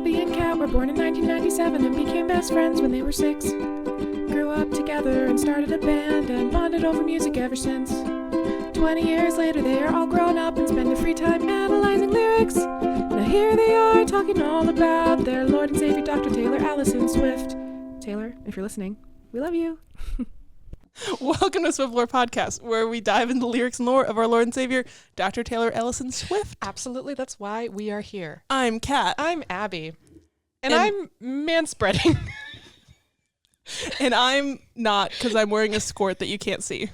Abby and Kat were born in 1997 and became best friends when they were 6. Grew up together and started a band and bonded over music ever since. 20 years later, they are all grown up and spend their free time analyzing lyrics. Now here they are talking all about their Lord and Savior, Dr. Taylor Allison Swift. Taylor, if you're listening, we love you. Welcome to Swift Lore Podcast, where we dive into the lyrics and lore of our Lord and Savior, Dr. Taylor Allison Swift. Absolutely, that's why we are here. I'm Kat. I'm Abby. And I'm manspreading. And I'm not, because I'm wearing a skirt that you can't see.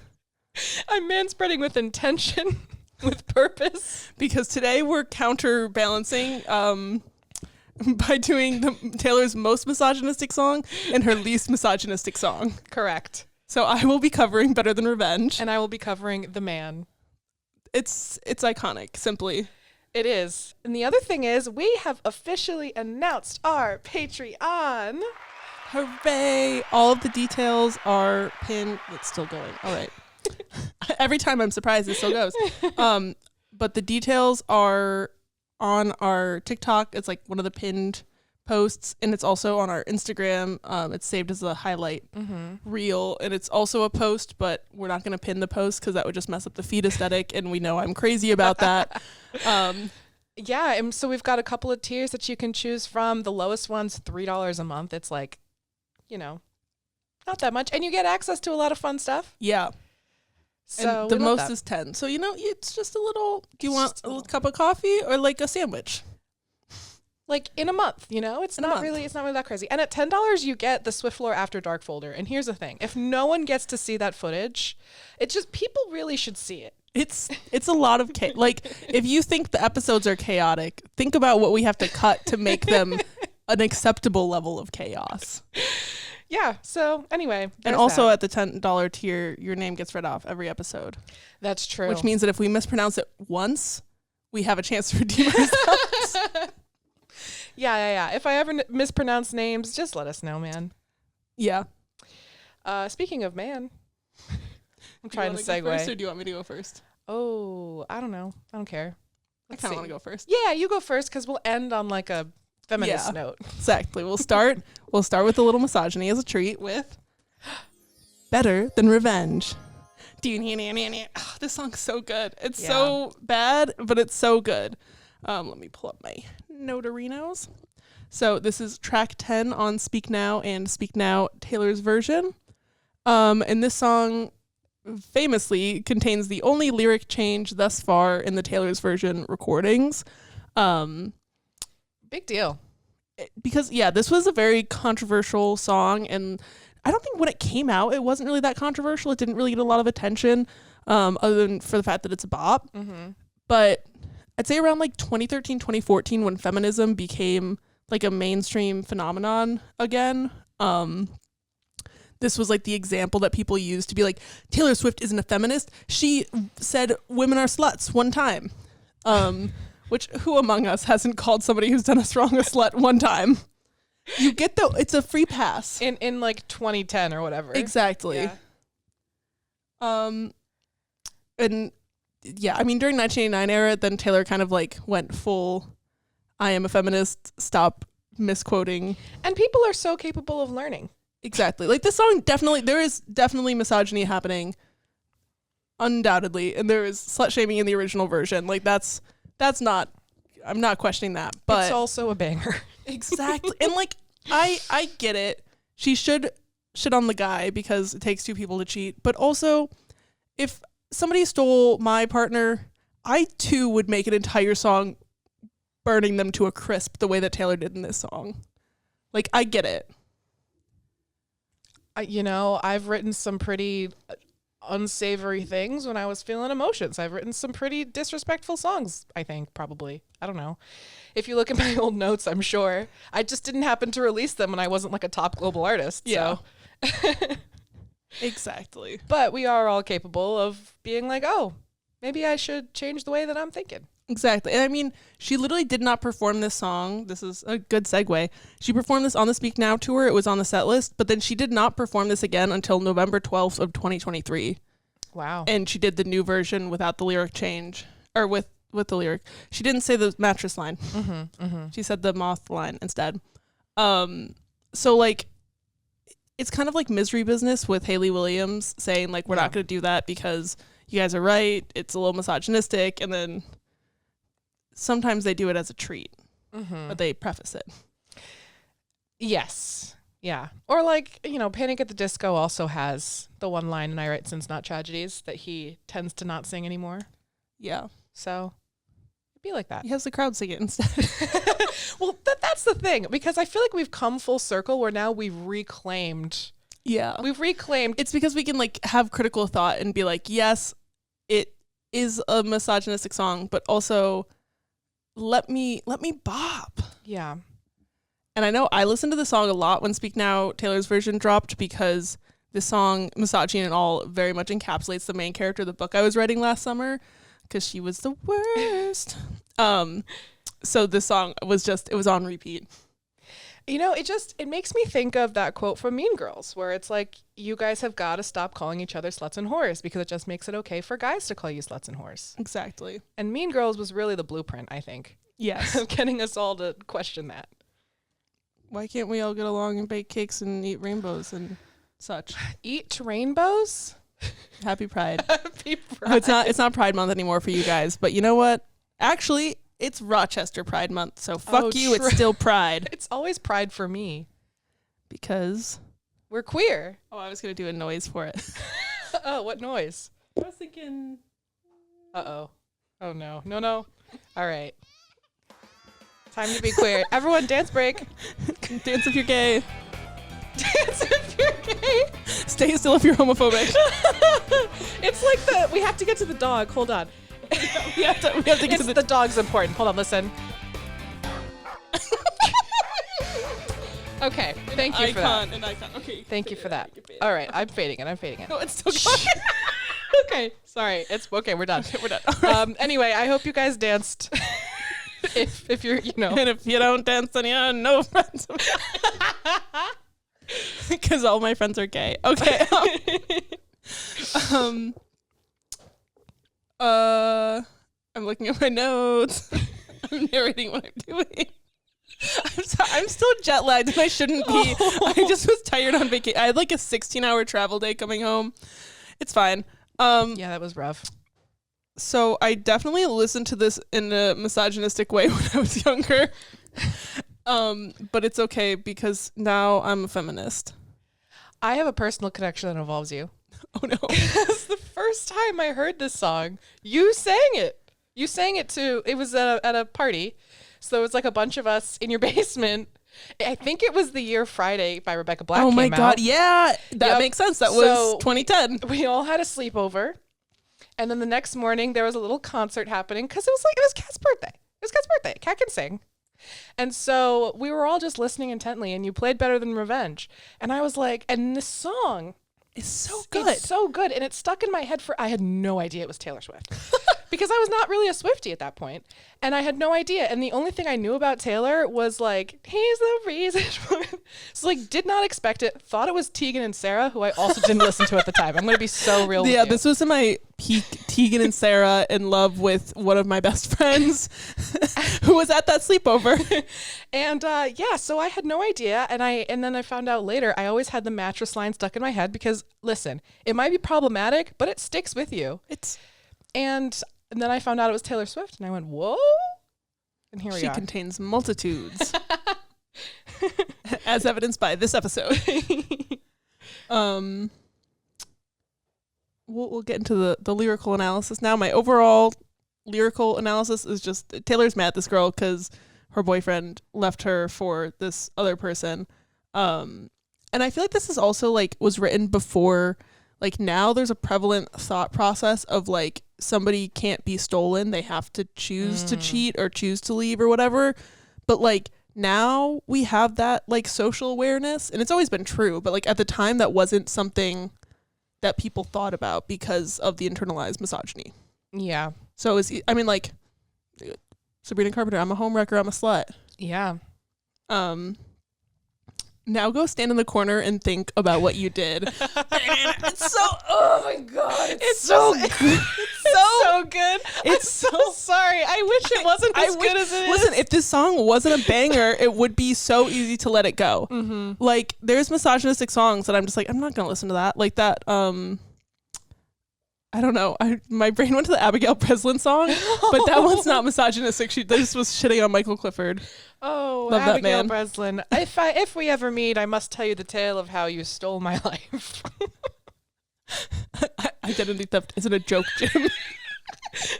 I'm manspreading with intention, with purpose. Because today we're counterbalancing by doing Taylor's most misogynistic song and her least misogynistic song. Correct. So I will be covering Better Than Revenge. And I will be covering The Man. It's iconic, simply. It is. And the other thing is, we have officially announced our Patreon. Hooray! All of the details are pinned. It's still going. All right. Every time I'm surprised, it still goes. But the details are on our TikTok. It's like one of the pinned posts, and it's also on our Instagram. It's saved as a highlight reel, and it's also a post, but we're not going to pin the post because that would just mess up the feed aesthetic, and we know I'm crazy about that. Yeah, and so we've got a couple of tiers that you can choose from. The lowest one's $3 a month. It's like, not that much, and you get access to a lot of fun stuff. Yeah. So and the most is 10. So, it's just a little, do you want a little cup of coffee or like a sandwich? Like in a month, it's not really that crazy. And at $10, you get the Swift Lore After Dark folder. And here's the thing. If no one gets to see that footage, people really should see it. It's a lot of like, if you think the episodes are chaotic, think about what we have to cut to make them an acceptable level of chaos. Yeah. So anyway. And also at the $10 tier, your name gets read off every episode. That's true. Which means that if we mispronounce it once, we have a chance to redeem ourselves. Yeah. If I ever mispronounce names, just let us know, man. Yeah. Speaking of man, I'm trying to segue. Go first, or do you want me to go first? Oh, I don't know. I don't care. I kind of want to go first. Yeah, you go first because we'll end on like a feminist note. Exactly. We'll start with a little misogyny as a treat with Better Than Revenge. Oh, this song's so good. It's so bad, but it's so good. Let me pull up my notorinos. So this is track 10 on Speak Now and Speak Now Taylor's version. And this song famously contains the only lyric change thus far in the Taylor's version recordings. Big deal. Because, this was a very controversial song, and I don't think when it came out, it wasn't really that controversial. It didn't really get a lot of attention, other than for the fact that it's a bop. Mm-hmm. But I'd say around like 2013, 2014, when feminism became like a mainstream phenomenon again, this was like the example that people used to be like, Taylor Swift isn't a feminist. She said women are sluts one time. Which, who among us hasn't called somebody who's done us wrong a slut one time? You get it's a free pass. In like 2010 or whatever. Exactly. Yeah. And yeah, I mean, during 1989 era, then Taylor kind of like went full, I am a feminist, stop misquoting. And people are so capable of learning. Exactly. Like this song there is definitely misogyny happening. Undoubtedly. And there is slut shaming in the original version. Like that's not, I'm not questioning that, but it's also a banger. Exactly. And like, I get it. She should shit on the guy because it takes two people to cheat. But also, if somebody stole my partner, I too would make an entire song burning them to a crisp the way that Taylor did in this song. Like, I get it. I've written some pretty unsavory things when I was feeling emotions. I've written some pretty disrespectful songs, I think, probably. I don't know. If you look at my old notes, I'm sure. I just didn't happen to release them when I wasn't like a top global artist. Yeah. So. Exactly. But we are all capable of being like, oh, maybe I should change the way that I'm thinking. Exactly. And I mean, she literally did not perform this song. This is a good segue. She performed this on the Speak Now tour. It was on the set list, but then she did not perform this again until November 12th of 2023. Wow. And she did the new version without the lyric change, or with with the lyric. She didn't say the mattress line. She said the moth line instead. So like, it's kind of like Misery Business with Hayley Williams saying like, we're not going to do that because you guys are right. It's a little misogynistic. And then sometimes they do it as a treat, but they preface it. Yes. Yeah. Or like, you know, Panic at the Disco also has the one line in I Write Sins Not Tragedies that he tends to not sing anymore. Yeah. So it'd be like that. He has the crowd sing it instead. Well, that's the thing, because I feel like we've come full circle where now we've reclaimed. Yeah. It's because we can like have critical thought and be like, yes, it is a misogynistic song, but also let me bop. Yeah. And I know I listened to the song a lot when Speak Now, Taylor's version, dropped, because the song Misogyny and All very much encapsulates the main character of the book I was writing last summer, because she was the worst. So this song was it was on repeat. You know, it makes me think of that quote from Mean Girls, where it's like, you guys have got to stop calling each other sluts and whores, because it just makes it okay for guys to call you sluts and whores. Exactly. And Mean Girls was really the blueprint, I think. Yes. Of getting us all to question that. Why can't we all get along and bake cakes and eat rainbows and such? Eat rainbows? Happy Pride. Happy Pride. Oh, it's not Pride Month anymore for you guys, but you know what? Actually, it's Rochester Pride Month, so fuck you, it's still Pride. It's always Pride for me. Because we're queer. Oh, I was going to do a noise for it. Oh, what noise? I was thinking... Uh-oh. Oh, no. No. All right. Time to be queer. Everyone, dance break. Dance if you're gay. Dance if you're gay. Stay still if you're homophobic. It's like we have to get to the dog. Hold on. we have to get to the dog's important. Hold on, listen. Okay, thank you for that. An icon. Okay. Thank you for that. All right, I'm fading it. No, it's still going. Okay, sorry. It's okay. We're done. We're done. Right. Anyway, I hope you guys danced. if you're, you know. And if you don't dance, then you're no friends. Because all my friends are gay. Okay. I'm looking at my notes. I'm narrating what I'm doing. I'm still jet lagged and I shouldn't be. I just was tired on vacation. I had like a 16-hour travel day coming home. It's fine. Yeah, that was rough. So I definitely listened to this in a misogynistic way when I was younger. But it's okay because now I'm a feminist. I have a personal connection that involves you. Oh no. Because the first time I heard this song, you sang it. You sang it too. It was at a party. So it was like a bunch of us in your basement. I think it was The Year Friday by Rebecca Black. Oh my God. Out. Yeah. That makes sense. That was 2010. We all had a sleepover. And then the next morning there was a little concert happening because it was Kat's birthday. Kat can sing. And so we were all just listening intently and you played Better Than Revenge. And I was like, and this song is so good. It's so good. And it stuck in my head I had no idea it was Taylor Swift. Because I was not really a Swiftie at that point. And I had no idea. And the only thing I knew about Taylor was like, he's the reason. So like, did not expect it. Thought it was Tegan and Sarah, who I also didn't listen to at the time. I'm going to be so real with you. This was in my peak Tegan and Sarah in love with one of my best friends who was at that sleepover. And so I had no idea. And then I found out later, I always had the mattress line stuck in my head because, listen, it might be problematic, but it sticks with you. And then I found out it was Taylor Swift, and I went, whoa. And here we are. She contains multitudes. As evidenced by this episode. We'll get into the lyrical analysis now. My overall lyrical analysis is just Taylor's mad at this girl because her boyfriend left her for this other person. And I feel like this is also like was written before. Like now there's a prevalent thought process of like somebody can't be stolen. They have to choose to cheat or choose to leave or whatever. But like now we have that like social awareness and it's always been true. But like at the time that wasn't something that people thought about because of the internalized misogyny. Yeah. So like Sabrina Carpenter, I'm a homewrecker, I'm a slut. Yeah. Now go stand in the corner and think about what you did. It's so, oh my God. It's so good. It's so good. I'm so sorry. I wish it wasn't as good as it is. Listen, if this song wasn't a banger, it would be so easy to let it go. Mm-hmm. Like, there's misogynistic songs that I'm just like, I'm not going to listen to that. Like that, I don't know. My brain went to the Abigail Breslin song, but that one's not misogynistic. She just was shitting on Michael Clifford. Oh, Love that Abigail man. Breslin. If we ever meet, I must tell you the tale of how you stole my life. Identity theft isn't a joke, Jim.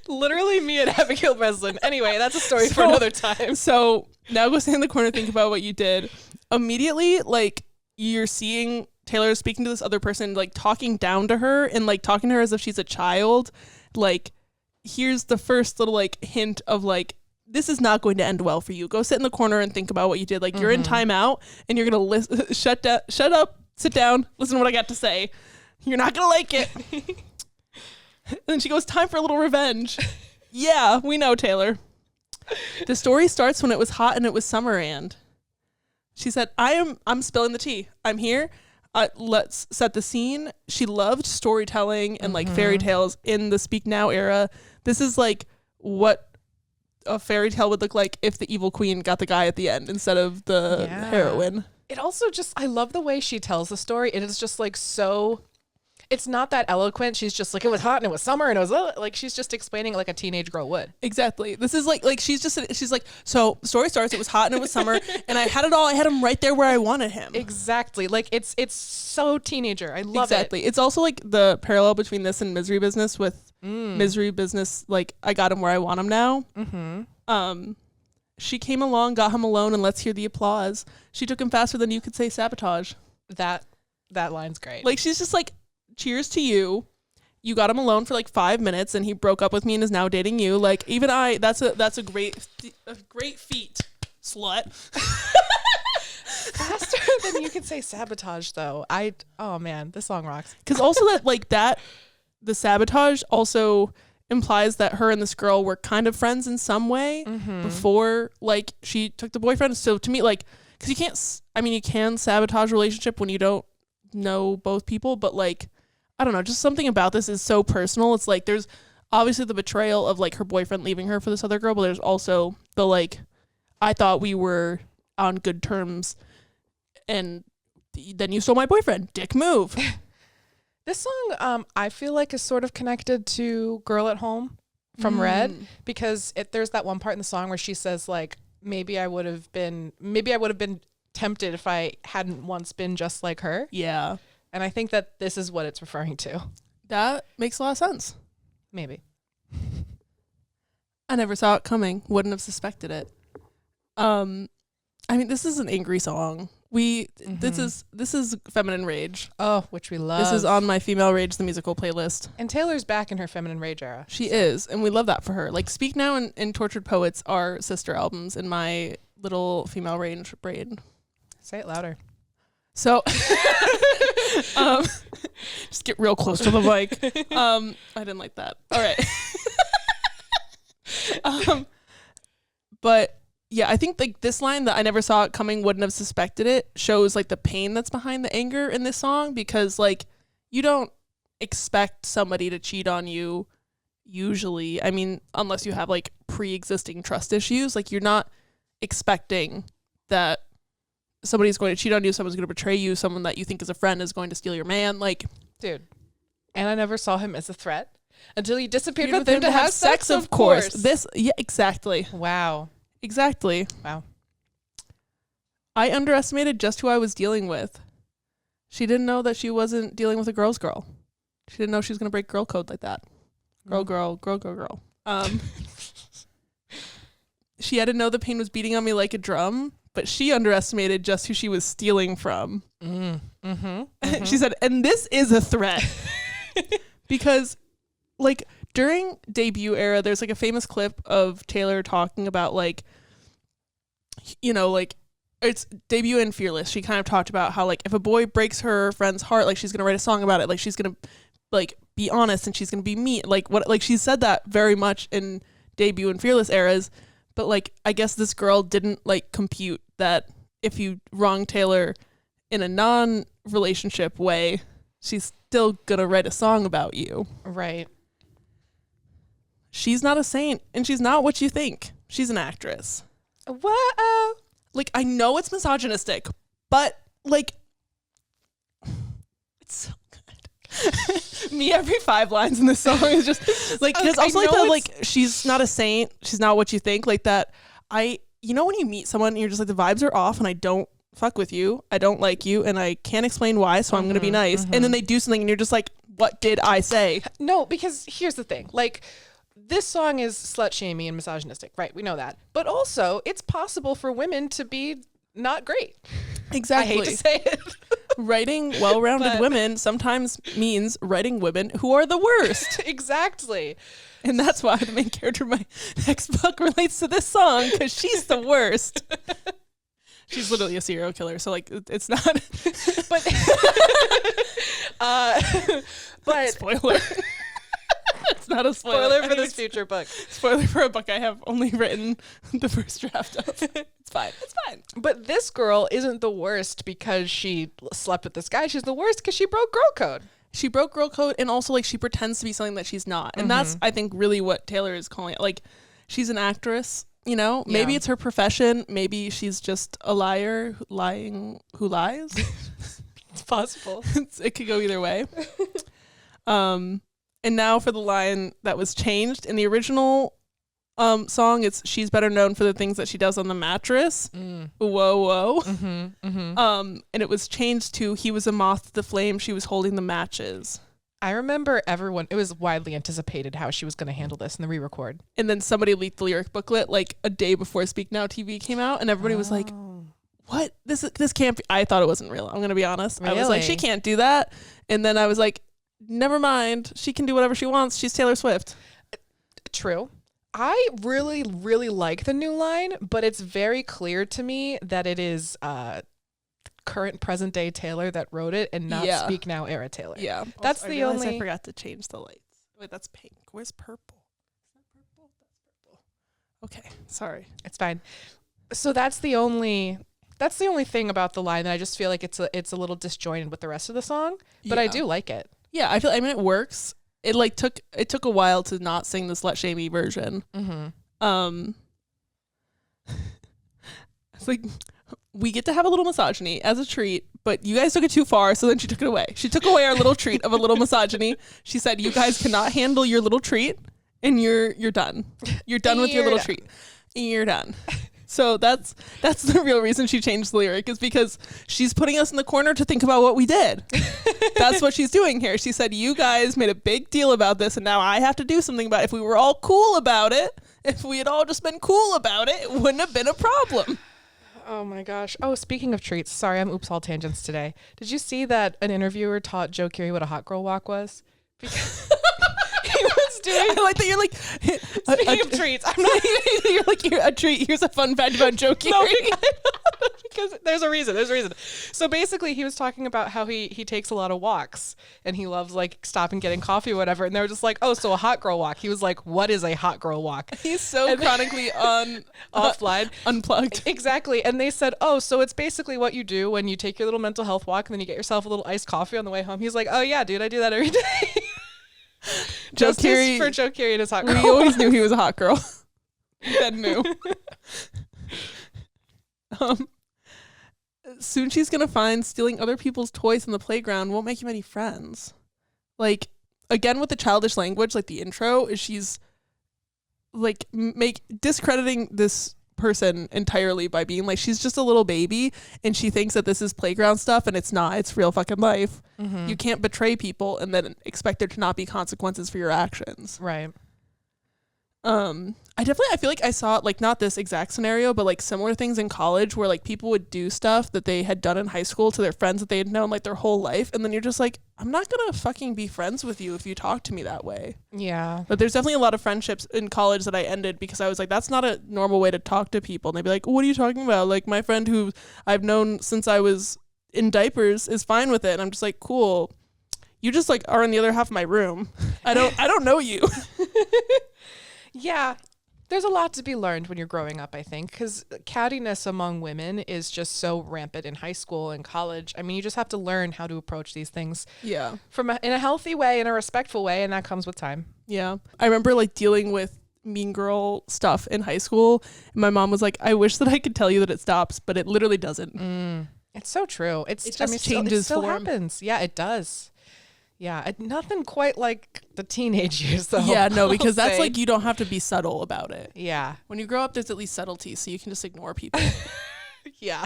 Literally me and Abigail Breslin. Anyway, that's a story for another time. So now go stand in the corner, think about what you did. Immediately, like, you're seeing Taylor speaking to this other person, like talking down to her and like talking to her as if she's a child. Like, here's the first little like hint of like, this is not going to end well for you. Go sit in the corner and think about what you did. Like, you're in timeout and you're going to shut up, sit down, listen to what I got to say. You're not going to like it. And then she goes, time for a little revenge. Yeah, we know, Taylor. The story starts when it was hot and it was summer, and she said, I'm spilling the tea. I'm here. Let's set the scene. She loved storytelling and like fairy tales in the Speak Now era. This is like what a fairy tale would look like if the evil queen got the guy at the end instead of the heroine. It also just, I love the way she tells the story. It is just like so, it's not that eloquent. She's just like, it was hot and it was summer and it was like, she's just explaining it like a teenage girl would. Exactly. This is like she's like, so story starts, it was hot and it was summer and I had it all. I had him right there where I wanted him. Exactly. Like it's so teenager. I love it. Exactly. It's also like the parallel between this and Misery Business with Misery Business. Like, I got him where I want him now. Mm-hmm. She came along, got him alone, and let's hear the applause. She took him faster than you could say sabotage. That line's great. Like, she's just like, cheers to you. You got him alone for like 5 minutes and he broke up with me and is now dating you. Like, even that's a great feat, slut. Faster than you can say sabotage, though. Oh man, this song rocks. Because also the sabotage also implies that her and this girl were kind of friends in some way before like she took the boyfriend. So to me, like, because you can sabotage a relationship when you don't know both people, but like, I don't know, just something about this is so personal. It's like, there's obviously the betrayal of like her boyfriend leaving her for this other girl, but there's also the like, I thought we were on good terms and then you stole my boyfriend. Dick move. This song, I feel like is sort of connected to Girl at Home from Red, because there's that one part in the song where she says like, maybe I would have been tempted if I hadn't once been just like her. Yeah. And I think that this is what it's referring to. That makes a lot of sense. Maybe. I never saw it coming. Wouldn't have suspected it. I mean, this is an angry song. This is Feminine Rage. Oh, which we love. This is on my Female Rage the Musical playlist. And Taylor's back in her Feminine Rage era. She is, and we love that for her. Like, Speak Now and Tortured Poets are sister albums in my little Female Rage brain. Say it louder. So, just get real close to the mic. I didn't like that. All right. But yeah, I think like this line that I never saw it coming, wouldn't have suspected it, shows like the pain that's behind the anger in this song, because like you don't expect somebody to cheat on you usually. I mean, unless you have like pre-existing trust issues, like you're not expecting that somebody's going to cheat on you, someone's going to betray you, someone that you think is a friend is going to steal your man. Like, dude. And I never saw him as a threat until he disappeared with him to have sex, of course. Yeah, exactly. Wow. Exactly. Wow. I underestimated just who I was dealing with. She didn't know that she wasn't dealing with a girl's girl. She didn't know she was going to break girl code like that. Girl. She had to know the pain was beating on me like a drum, but she underestimated just who she was stealing from. She said, and this is a threat. Because, like, during debut era, there's, like, a famous clip of Taylor talking about, like, you know, like, it's debut and Fearless. She kind of talked about how, like, if a boy breaks her friend's heart, like, she's going to write a song about it. Like, she's going to, like, be honest and she's going to be mean. Like, what, like, she said that very much in debut and Fearless eras. But, like, I guess this girl didn't, like, compute that if you wrong Taylor, in a non-relationship way, she's still gonna write a song about you. Right. She's not a saint, and she's not what you think. She's an actress. Whoa. Like, I know it's misogynistic, but like, it's so good. Me every 5 lines in this song is just like, there's also like the like, she's not a saint, she's not what you think, like that. You know when you meet someone and you're just like, the vibes are off and I don't fuck with you, I don't like you, and I can't explain why, so I'm gonna be nice, and then they do something and you're just like, what did I say? No, because here's the thing, like, this song is slut-shamey and misogynistic, right? We know that. But also, it's possible for women to be not great. Exactly. I hate to say it. Writing well-rounded women sometimes means writing women who are the worst. Exactly. And that's why the main character of my next book relates to this song, because she's the worst. She's literally a serial killer, so like it's not. But spoiler. It's not a spoiler. For this future book. Spoiler for a book I have only written the first draft of. It's fine. It's fine. But this girl isn't the worst because she slept with this guy. She's the worst because she broke girl code. She broke girl code, and also like she pretends to be something that she's not. And that's, I think, really what Taylor is calling it. Like, she's an actress, you know? Yeah. Maybe it's her profession. Maybe she's just a liar who lies. It's possible. It could go either way. And now for the line that was changed in the original song, it's she's better known for the things that she does on the mattress. Whoa. And it was changed to he was a moth to the flame, she was holding the matches. I remember it was widely anticipated how she was going to handle this in the re-record. And then somebody leaked the lyric booklet like a day before Speak Now TV came out, and everybody was like, what? This can't be. I thought it wasn't real. I'm going to be honest. Really? I was like, she can't do that. And then I was like, never mind. She can do whatever she wants. She's Taylor Swift. True. I really, really like the new line, but it's very clear to me that it is current present day Taylor that wrote it and not Speak Now era Taylor. Yeah. That's also, the only. I forgot to change the lights. Wait, that's pink. Where's purple? Is that purple? That's purple. Okay. Sorry. It's fine. So that's the only thing about the line that I just feel like it's a little disjointed with the rest of the song, but I do like it. Yeah, I mean it works. It like took a while to not sing the slut shamey version. It's like, we get to have a little misogyny as a treat, but you guys took it too far, so then she took it away. She took away our little treat of a little misogyny. She said, you guys cannot handle your little treat, and you're done. You're done with your little treat. You're done. So that's the real reason she changed the lyric, is because she's putting us in the corner to think about what we did. That's what she's doing here. She said, you guys made a big deal about this, and now I have to do something about it. If we were all cool about it, if we had all just been cool about it, it wouldn't have been a problem. Oh my gosh. Oh, speaking of treats, sorry, I'm oops all tangents today. Did you see that an interviewer taught Joe Keery what a hot girl walk was? Because he was doing. I like that you're like. Speaking of treats, I'm not. You're like, a treat. Here's a fun fact about Joe Keery. No, because there's a reason. So basically, he was talking about how he takes a lot of walks and he loves like stopping, getting coffee or whatever. And they were just like, oh, so a hot girl walk. He was like, what is a hot girl walk? He's so chronically offline, unplugged. Exactly. And they said, oh, so it's basically what you do when you take your little mental health walk and then you get yourself a little iced coffee on the way home. He's like, oh yeah, dude, I do that every day. Joe Keery, for Joe Keery and his hot girl. We always knew he was a hot girl. Ben knew. Soon she's gonna find stealing other people's toys in the playground won't make you many friends. Like, again with the childish language, like the intro is she's like discrediting this person entirely by being like, she's just a little baby and she thinks that this is playground stuff, and it's not. It's real fucking life. You can't betray people and then expect there to not be consequences for your actions. Right. I feel like I saw, like, not this exact scenario, but like similar things in college where like people would do stuff that they had done in high school to their friends that they had known like their whole life, and then you're just like, I'm not gonna fucking be friends with you if you talk to me that way. Yeah. But there's definitely a lot of friendships in college that I ended because I was like, that's not a normal way to talk to people. And they'd be like, what are you talking about? Like, my friend who I've known since I was in diapers is fine with it. And I'm just like, cool. You just like are in the other half of my room. I don't know you. Yeah. There's a lot to be learned when you're growing up, I think, because cattiness among women is just so rampant in high school and college. I mean, you just have to learn how to approach these things in a healthy way, in a respectful way, and that comes with time. Yeah. I remember like dealing with mean girl stuff in high school, and my mom was like, I wish that I could tell you that it stops, but it literally doesn't. It's so true. It just changes it still form. happens. Yeah, it does. Yeah, nothing quite like the teenage years, though. Yeah, no, because I'll that's say. like, you don't have to be subtle about it. Yeah. When you grow up, there's at least subtlety, so you can just ignore people. Yeah.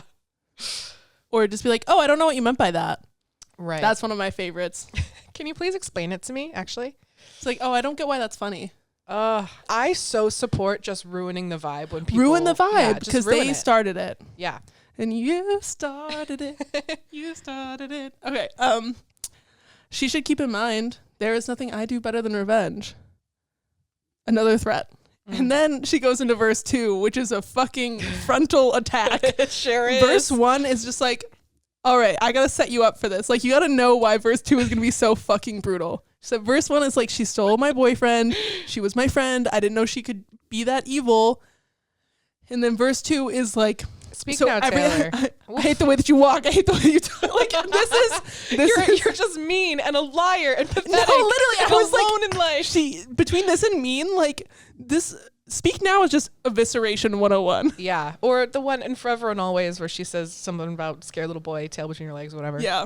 Or just be like, oh, I don't know what you meant by that. Right. That's one of my favorites. Can you please explain it to me, actually? It's like, oh, I don't get why that's funny. I so support just ruining the vibe when people... Ruin the vibe, Yeah, because just ruin they it. started it. Yeah. And you started it. You started it. Okay. She should keep in mind, there is nothing I do better than revenge. Another threat. And then she goes into verse 2, which is a fucking frontal attack. It sure is. Verse 1 is just like, all right, I gotta set you up for this. Like, you gotta know why verse 2 is gonna be so fucking brutal. So verse 1 is like, she stole my boyfriend. She was my friend. I didn't know she could be that evil. And then verse 2 is like, Speak now, Taylor. I hate the way that you walk. I hate the way you talk. Like, You're just mean and a liar and pathetic. No, literally, I was alone like, in life. Between this and mean, like, this Speak Now is just evisceration 101. Yeah, or the one in Forever and Always where she says something about scared little boy, tail between your legs, whatever. Yeah.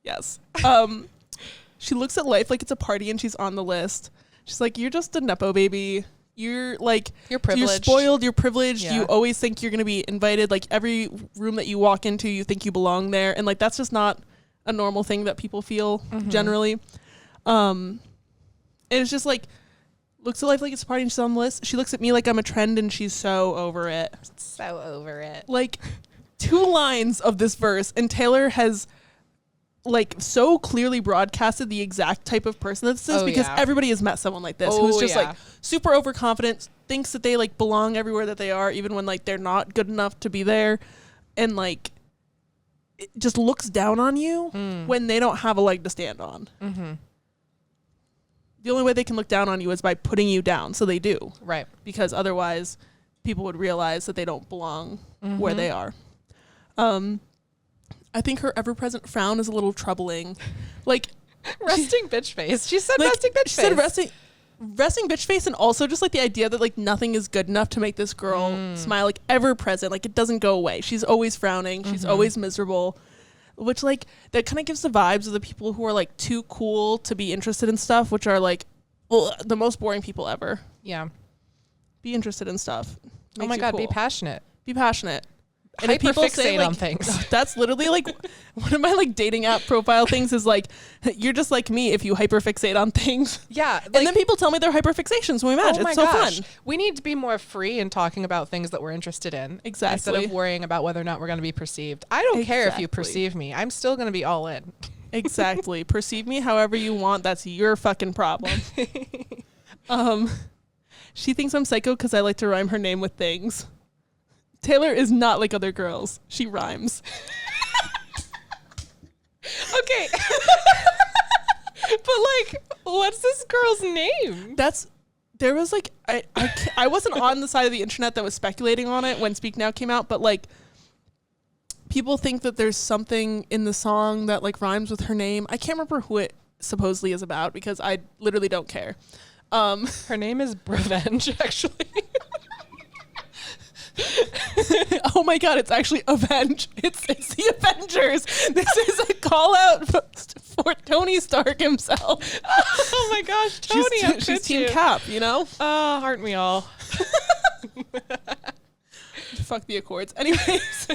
Yes. She looks at life like it's a party and she's on the list. She's like, you're just a Nepo baby. You're like, you're privileged. You're spoiled. You're privileged. Yeah. You always think you're going to be invited. Like, every room that you walk into, you think you belong there. And like, that's just not a normal thing that people feel generally. And it's just like, looks at life like it's a party and she's on the list. She looks at me like I'm a trend and she's so over it. So over it. Like, 2 lines of this verse, and Taylor has like so clearly broadcasted the exact type of person this is, because everybody has met someone like this who's just like super overconfident, thinks that they like belong everywhere that they are, even when like they're not good enough to be there, and like it just looks down on you when they don't have a leg to stand on. The only way they can look down on you is by putting you down, so they do, right? Because otherwise people would realize that they don't belong where they are. I think her ever-present frown is a little troubling. Like, resting bitch face. She said like, resting bitch she face. said resting bitch face, and also just like the idea that like nothing is good enough to make this girl smile. Like, ever-present, like it doesn't go away. She's always frowning. She's always miserable. Which like that kind of gives the vibes of the people who are like too cool to be interested in stuff, which are like the most boring people ever. Yeah. Be interested in stuff. Oh my God, be passionate. Be passionate. And if people say like, on things. That's literally like one of my like dating app profile things is like, you're just like me if you hyperfixate on things. Yeah. Like, and then people tell me their hyperfixations when we match. It's so fun. We need to be more free in talking about things that we're interested in. Exactly. Instead of worrying about whether or not we're going to be perceived. I don't care if you perceive me. I'm still going to be all in. Exactly. Perceive me however you want. That's your fucking problem. She thinks I'm psycho because I like to rhyme her name with things. Taylor is not like other girls. She rhymes. Okay. But like, what's this girl's name? There was like, I wasn't on the side of the internet that was speculating on it when Speak Now came out, but like, people think that there's something in the song that like rhymes with her name. I can't remember who it supposedly is about because I literally don't care. Her name is Revenge, actually. Oh my God, it's actually Avenge. It's the Avengers. This is a call out for Tony Stark himself. Oh my gosh, Tony, she's Team Cap, you know? Aren't we all? Fuck the Accords. Anyways,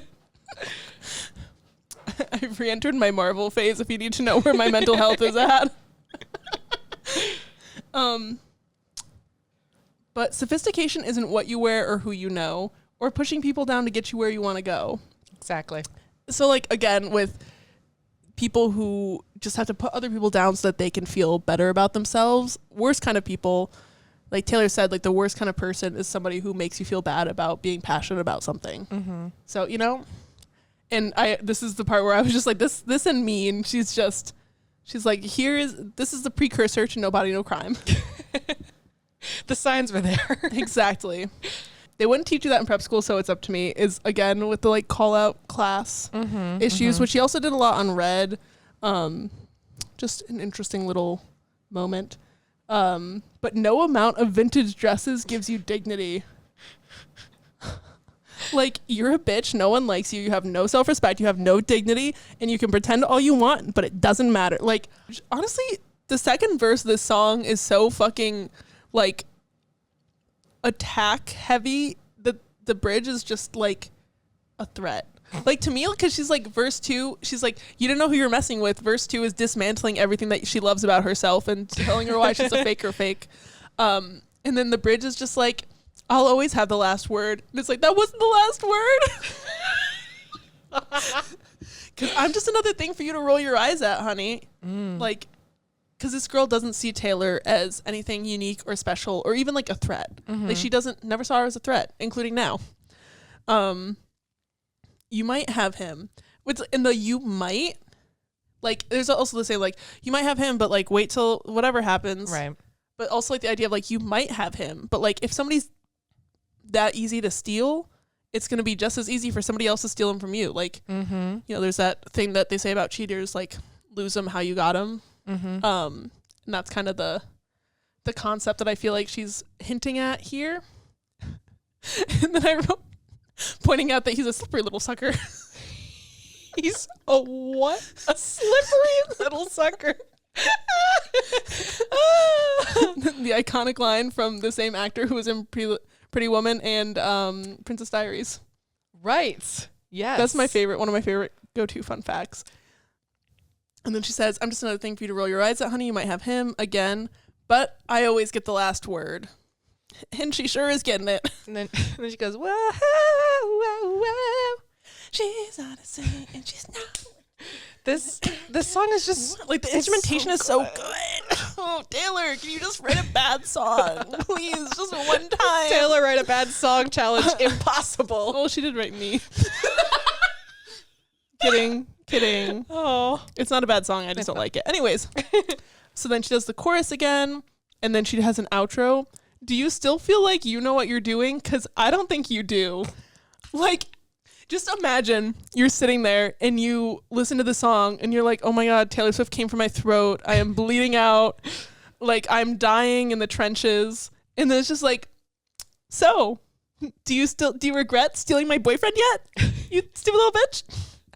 I've re-entered my Marvel phase if you need to know where my mental health is at. But sophistication isn't what you wear or who you know, or pushing people down to get you where you want to go. Exactly. So like, again, with people who just have to put other people down so that they can feel better about themselves, worst kind of people, like Taylor said, like the worst kind of person is somebody who makes you feel bad about being passionate about something. So, you know, and this is the part where I was just like, this and mean, she's like, this is the precursor to No Body, No Crime. The signs were there. Exactly. They wouldn't teach you that in prep school, so it's up to me. Is again with the like call out class issues, which he also did a lot on Red. Just an interesting little moment. But no amount of vintage dresses gives you dignity. Like, you're a bitch, no one likes you, you have no self-respect, you have no dignity, and you can pretend all you want, but it doesn't matter. Like, honestly, the second verse of this song is so fucking, like, attack heavy. The bridge is just, like, a threat. Like, to me, because she's like, verse 2, she's like, you don't know who you're messing with. Verse 2 is dismantling everything that she loves about herself and telling her why she's a fake. And then the bridge is just like, I'll always have the last word. And it's like, that wasn't the last word. Because I'm just another thing for you to roll your eyes at, honey. Like, because this girl doesn't see Taylor as anything unique or special or even like a threat. Like, she never saw her as a threat, including now. You might have him. In the you might, like, there's also the same, like, you might have him, but like, wait till whatever happens. Right. But also like the idea of like, you might have him, but like, if somebody's that easy to steal, it's going to be just as easy for somebody else to steal him from you. Like, you know, there's that thing that they say about cheaters, like, lose them how you got them. And that's kind of the concept that I feel like she's hinting at here. And then I wrote, pointing out that he's a slippery little sucker. He's a what? A slippery little sucker. The iconic line from the same actor who was in Pretty Woman and Princess Diaries. Right. Yes. That's one of my favorite go-to fun facts. And then she says, I'm just another thing for you to roll your eyes at, honey. You might have him again, but I always get the last word. And she sure is getting it. And then she goes, whoa, whoa, whoa. She's not a saint and she's not. This song is just like, the instrumentation is so good. Oh, Taylor, can you just write a bad song? Please, just one time. Taylor write a bad song challenge. Impossible. Well, she did write me. Kidding. Oh. It's not a bad song, I just don't like it. Anyways. So then she does the chorus again, and then she has an outro. Do you still feel like you know what you're doing? Because I don't think you do. Like, just imagine you're sitting there and you listen to the song and you're like, oh my God, Taylor Swift came from my throat. I am bleeding out. Like, I'm dying in the trenches. And then it's just like, so, do you regret stealing my boyfriend yet? You stupid little bitch?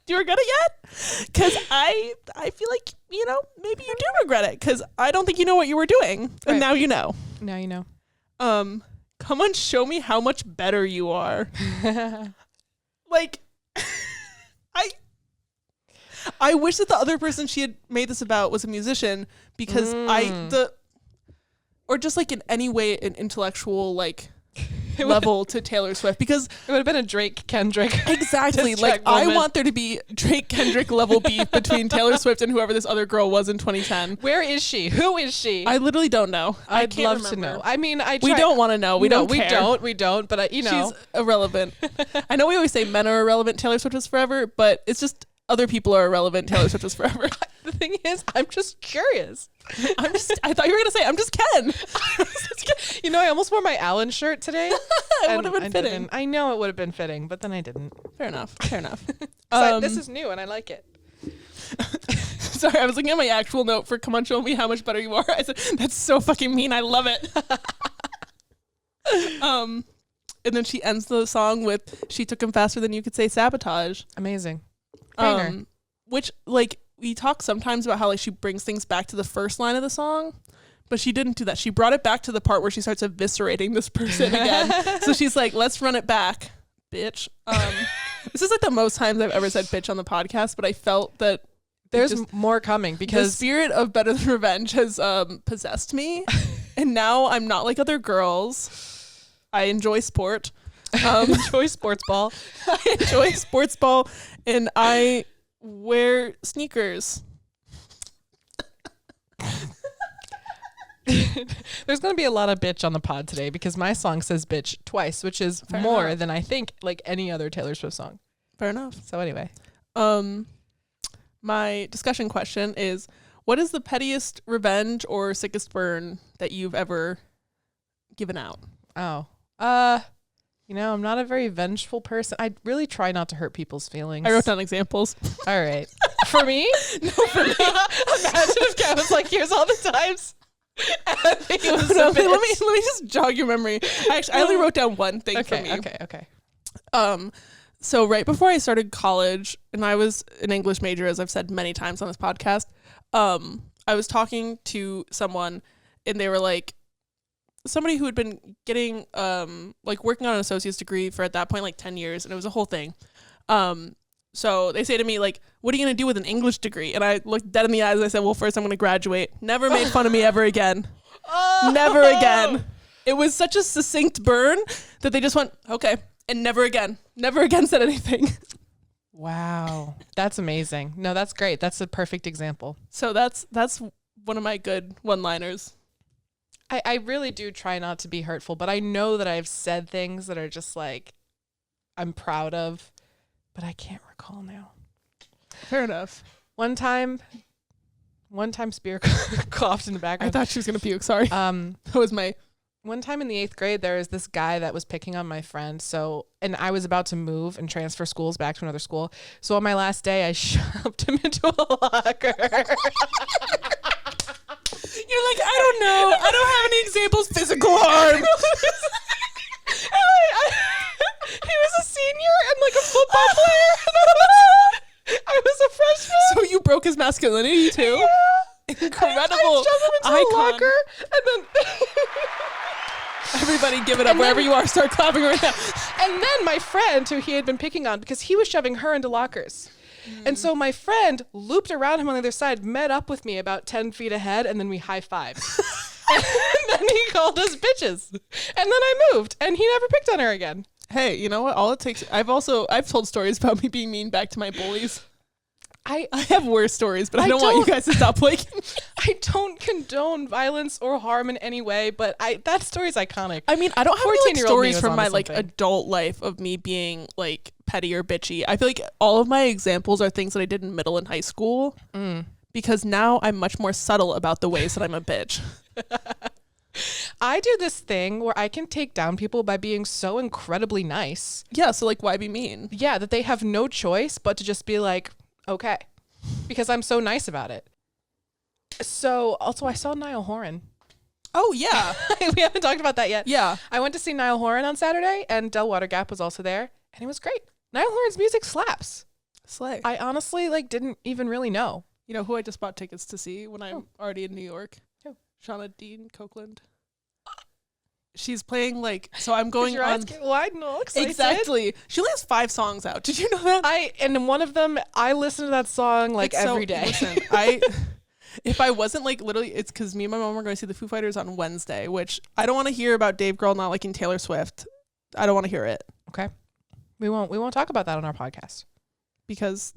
Do you regret it yet? Because I feel like, you know, maybe you do regret it because I don't think you know what you were doing. And now you know. Now you know. Come on, show me how much better you are. Like, I wish that the other person she had made this about was a musician because or just like in any way an intellectual like level to Taylor Swift, because it would have been a Drake Kendrick. Exactly. Like, I want there to be Drake Kendrick level beef between Taylor Swift and whoever this other girl was in 2010. Where is she? Who is she? I literally don't know. I'd love to know. I mean, we don't want to know. We don't care. We don't. But you know, she's irrelevant. I know we always say men are irrelevant, Taylor Swift is forever, but it's just other people are irrelevant, Taylor Swift is forever. The thing is, I'm just curious. I thought you were gonna say I'm just Ken. You know, I almost wore my Alan shirt today. It would have been fitting. I know it would have been fitting, but then I didn't. Fair enough. This is new and I like it. Sorry, I was looking at my actual note for "Come on, show me how much better you are." I said, "That's so fucking mean. I love it." And then she ends the song with, "She took him faster than you could say sabotage." Amazing. Which, like, we talk sometimes about how like she brings things back to the first line of the song, but she didn't do that. She brought it back to the part where she starts eviscerating this person again. So she's like, let's run it back, bitch. This is like the most times I've ever said bitch on the podcast, but I felt that there's more coming because the spirit of Better Than Revenge has possessed me. And now I'm not like other girls. I enjoy sport. Enjoy sports ball. I enjoy sports ball, and I wear sneakers. There's going to be a lot of bitch on the pod today because my song says bitch twice, which is more than I think like any other Taylor Swift song. Fair enough. So anyway, my discussion question is, what is the pettiest revenge or sickest burn that you've ever given out? Oh. I'm not a very vengeful person. I really try not to hurt people's feelings. I wrote down examples. All right. For me? No, for me. Imagine if Kat was like, here's all the times. I think it was let me just jog your memory. I only wrote down one thing for me. Okay. So right before I started college, and I was an English major, as I've said many times on this podcast, I was talking to someone, and they were like, somebody who had been getting working on an associate's degree for at that point like 10 years, and it was a whole thing. So they say to me, like, what are you going to do with an English degree? And I looked dead in the eyes and I said, well, first I'm going to graduate. Never made fun of me ever again. Never again. It was such a succinct burn that they just went, okay, and never again said anything. Wow. That's amazing. No, that's great. That's a perfect example. So that's one of my good one-liners. I really do try not to be hurtful, but I know that I've said things that are just like I'm proud of, but I can't recall now. Fair enough. One time Spear coughed in the I background. thought she was gonna puke. Sorry. That was my. One time in the 8th grade, there was this guy that was picking on my friend. And I was about to move and transfer schools back to another school. So on my last day, I shoved him into a locker. You're like, I don't know. I don't have any examples. Physical harm. He was a senior and like a football player. And I was a freshman. So you broke his masculinity too? Yeah. Incredible. I shoved him into a locker and then... Everybody give it up wherever you are. Start clapping right now. And then my friend, who he had been picking on, because he was shoving her into lockers. And so my friend looped around him on the other side, met up with me about 10 feet ahead, and then we high-fived. And then he called us bitches. And then I moved, and he never picked on her again. Hey, you know what? All it takes... I've told stories about me being mean back to my bullies. I have worse stories, but I don't want you guys to stop liking me. I don't condone violence or harm in any way, but that story's iconic. I mean, I don't have any stories from my something. adult life of me being like petty or bitchy. I feel like all of my examples are things that I did in middle and high school because now I'm much more subtle about the ways that I'm a bitch. I do this thing where I can take down people by being so incredibly nice. Yeah, so like why be mean? Yeah, that they have no choice but to just be like, okay, because I'm so nice about it. So also I saw Niall Horan. Oh yeah. We haven't talked about that yet. Yeah. I went to see Niall Horan on Saturday and Del Watergap was also there and it was great. Niall Horan's music slaps. Slay. I honestly didn't even really know. You know who I just bought tickets to see when I'm already in New York? Who? Shauna Dean Copeland. She's playing so I'm going your on. eyes get wide and all excited. Exactly. She only has 5 songs out. Did you know that? And one of them, I listen to that song every day. Listen, if I wasn't literally, it's because me and my mom were going to see the Foo Fighters on Wednesday, which I don't want to hear about Dave Grohl not liking Taylor Swift. I don't want to hear it. Okay. We won't talk about that on our podcast. Because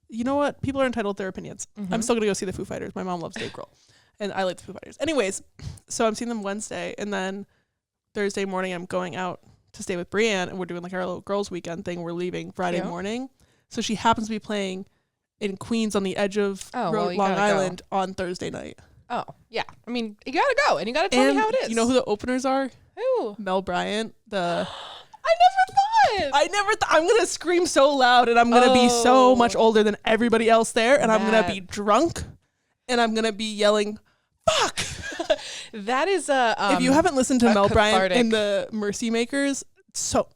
you know what? People are entitled to their opinions. Mm-hmm. I'm still going to go see the Foo Fighters. My mom loves Dave Grohl. And I like the Foo Fighters. Anyways, so I'm seeing them Wednesday. And then Thursday morning, I'm going out to stay with Brienne. And we're doing our little girls' weekend thing. We're leaving Friday morning. So she happens to be playing in Queens on the edge of Long Island on Thursday night. Oh, yeah. I mean, you got to go. And you got to tell me how it is. You know who the openers are? Who? Mel Bryant. I never thought. I'm going to scream so loud and I'm going to be so much older than everybody else there. And I'm going to be drunk and I'm going to be yelling, fuck. That is if you haven't listened to Mel Bryant in the Mercy Makers, so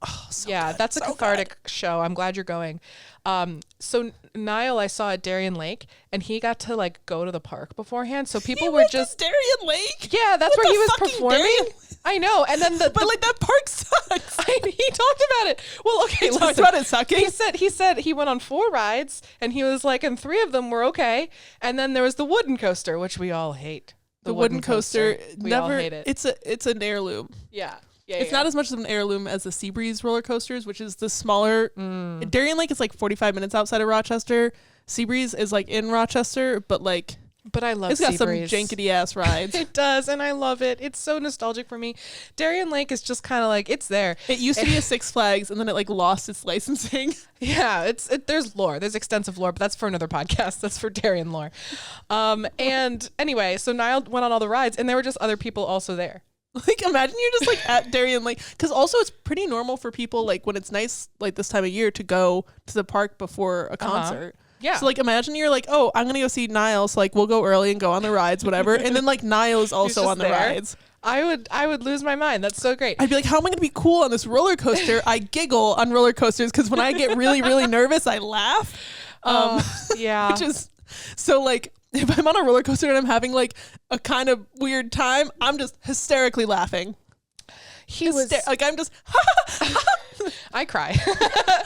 yeah, good. that's a cathartic show. I'm glad you're going. So Niall, I saw at Darien Lake, and he got to go to the park beforehand. So people were just Darien Lake. Yeah, that's where he was performing. I know, and then but that park sucks. He talked about it. Well, okay, he talked about it sucking. He said he went on 4 rides, and he was like, and 3 of them were okay, and then there was the wooden coaster, which we all hate. The wooden coaster, we all hate it. It's an heirloom. Yeah. It's not as much of an heirloom as the Seabreeze roller coasters, which is the smaller. Darien Lake is 45 minutes outside of Rochester. Seabreeze is in Rochester, but I love it's got Seabreeze. some jankety ass rides. It does, and I love it. It's so nostalgic for me. Darien Lake is just kind of it's there. It used to be a Six Flags, and then it lost its licensing. Yeah, there's lore. There's extensive lore, but that's for another podcast. That's for Darien lore. And anyway, so Niall went on all the rides, and there were just other people also there. Like, imagine you're just like at Darien Lake, because also it's pretty normal for people like when it's nice like this time of year to go to the park before a concert. Yeah. So like imagine you're like, oh, I'm gonna go see Niall, so like we'll go early and go on the rides, whatever. And then like Niall is also just on the there. rides. I would lose my mind. That's so great. I'd be like, how am I gonna be cool on this roller coaster? I giggle on roller coasters because when I get really, really nervous, I laugh. Yeah. Which is so like if I'm on a roller coaster and I'm having like a kind of weird time, I'm just hysterically laughing. Like I'm just I cry,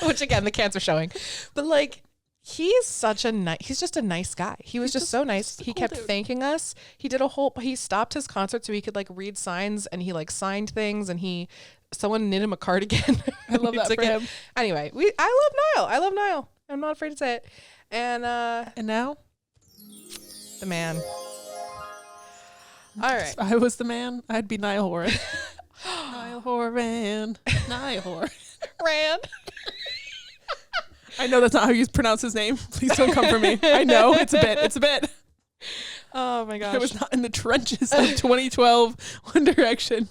which again the cancer showing, but like he's just a nice guy. He was just so nice. He kept thanking us. He did he stopped his concert so he could like read signs, and he like signed things, and someone knit him a cardigan. I love that for him. Anyway, I love Niall. I'm not afraid to say it. And now the man. All right. If I was the man, I'd be Niall Horan. Niall Horan. Niall Horan. Rand. I know that's not how you pronounce his name. Please don't come for me. I know. It's a bit. It's a bit. Oh my gosh. I was not in the trenches of 2012 One Direction.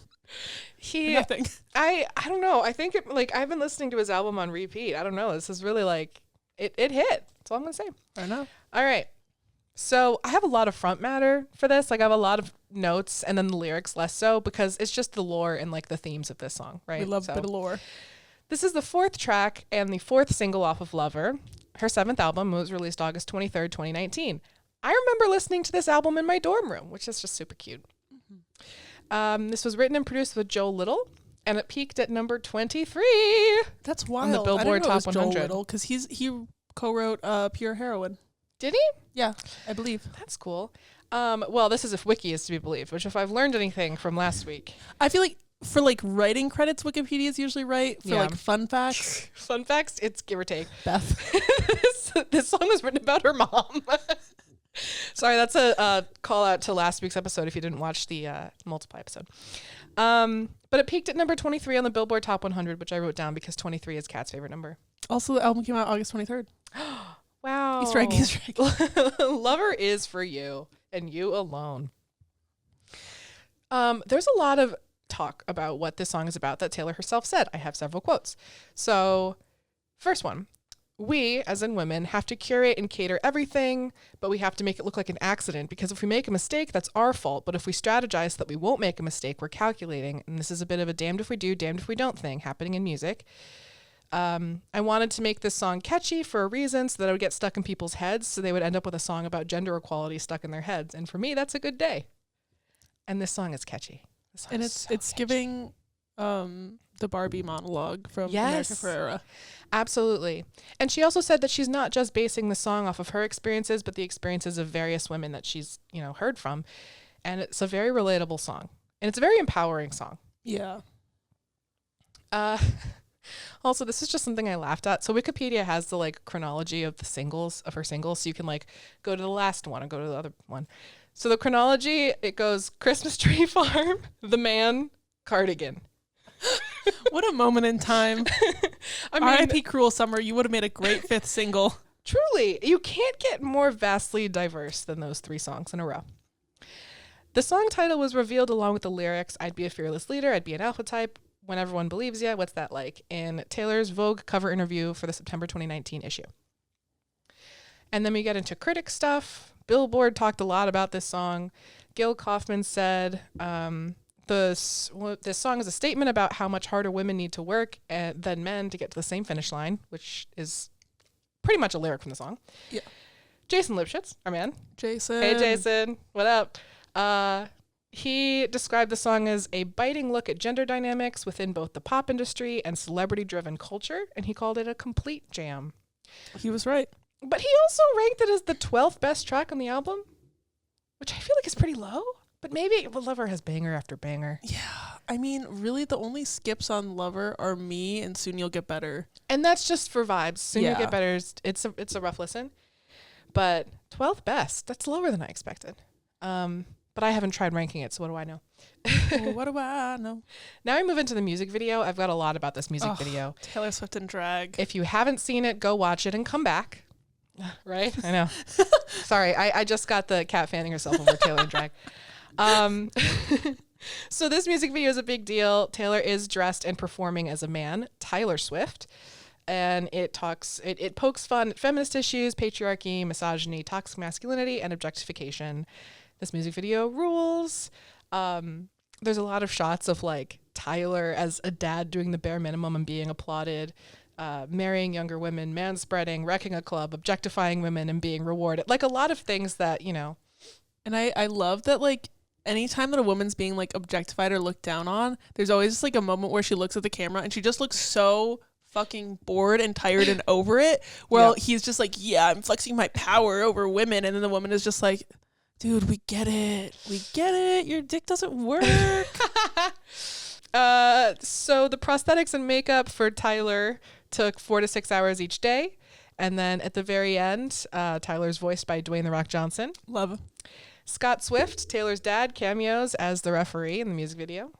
Nothing. I don't know. I think I've been listening to his album on repeat. I don't know. This is really like it hit. That's all I'm gonna say. I know. All right. So I have a lot of front matter for this. Like I have a lot of notes, and then the lyrics less so, because it's just the lore and like the themes of this song, right? We love a bit of lore. This is the 4th track and the 4th single off of Lover. Her 7th album was released August 23rd, 2019. I remember listening to this album in my dorm room, which is just super cute. Mm-hmm. This was written and produced with Joe Little, and it peaked at number 23. That's wild. On the Billboard Top 100. Because he co-wrote Pure Heroine. Did he? Yeah, I believe. That's cool. Well, this is if Wiki is to be believed, which if I've learned anything from last week. I feel like for like writing credits, Wikipedia is usually right. For like fun facts. Fun facts, it's give or take. Beth. This song was written about her mom. Sorry, that's a call out to last week's episode if you didn't watch the Multiply episode. But it peaked at number 23 on the Billboard Top 100, which I wrote down because 23 is Kat's favorite number. Also, the album came out August 23rd. Wow. Easter egg. Lover is for you and you alone. There's a lot of talk about what this song is about that Taylor herself said. I have several quotes. So, first one. We, as in women, have to curate and cater everything, but we have to make it look like an accident, because if we make a mistake, that's our fault. But if we strategize so that we won't make a mistake, we're calculating. And this is a bit of a damned if we do, damned if we don't thing happening in music. I wanted to make this song catchy for a reason, so that it would get stuck in people's heads, so they would end up with a song about gender equality stuck in their heads. And for me, that's a good day. And this song is catchy. And it's giving the Barbie monologue from America Ferrera. Absolutely. And she also said that she's not just basing the song off of her experiences, but the experiences of various women that she's, heard from. And it's a very relatable song. And it's a very empowering song. Yeah. Also, this is just something I laughed at. So Wikipedia has the chronology of her singles. So you can go to the last one or go to the other one. So the chronology, it goes Christmas Tree Farm, The Man, Cardigan. What a moment in time. I mean, R.I.P. Cruel Summer. You would have made a great 5th single. Truly. You can't get more vastly diverse than those 3 songs in a row. The song title was revealed along with the lyrics, I'd be a fearless leader, I'd be an alpha type, when everyone believes ya, what's that like, in Taylor's Vogue cover interview for the September 2019 issue. And then we get into critic stuff. Billboard talked a lot about this song. Gil Kaufman said, this song is a statement about how much harder women need to work than men to get to the same finish line, which is pretty much a lyric from the song. Yeah. Jason Lipschitz, our man. Jason. Hey, Jason. What up? He described the song as a biting look at gender dynamics within both the pop industry and celebrity-driven culture, and he called it a complete jam. He was right. But he also ranked it as the 12th best track on the album, which I feel like is pretty low. But maybe Lover has banger after banger. Yeah. I mean, really, the only skips on Lover are Me and Soon You'll Get Better. And that's just for vibes. Soon You'll Get Better, it's a rough listen. But 12th best, that's lower than I expected. But I haven't tried ranking it, so what do I know? What do I know? Now I move into the music video. I've got a lot about this music video. Taylor Swift and drag. If you haven't seen it, go watch it and come back. Right? I know. Sorry, I just got the cat fanning herself over Taylor and drag. So this music video is a big deal. Taylor is dressed and performing as a man, Tyler Swift. And it pokes fun at feminist issues, patriarchy, misogyny, toxic masculinity, and objectification. This music video rules. There's a lot of shots of like Tyler as a dad doing the bare minimum and being applauded, marrying younger women, manspreading, wrecking a club, objectifying women and being rewarded. Like a lot of things that, you know. And I love that, like, anytime that a woman's being like objectified or looked down on, there's always like a moment where she looks at the camera and she just looks so fucking bored and tired and over it. Well, he's just like, yeah, I'm flexing my power over women. And then the woman is just like, dude, we get it. We get it. Your dick doesn't work. So the prosthetics and makeup for Tyler took 4 to 6 hours each day. And then at the very end, Tyler's voiced by Dwayne "The Rock" Johnson. Love. Scott Swift, Taylor's dad, cameos as the referee in the music video.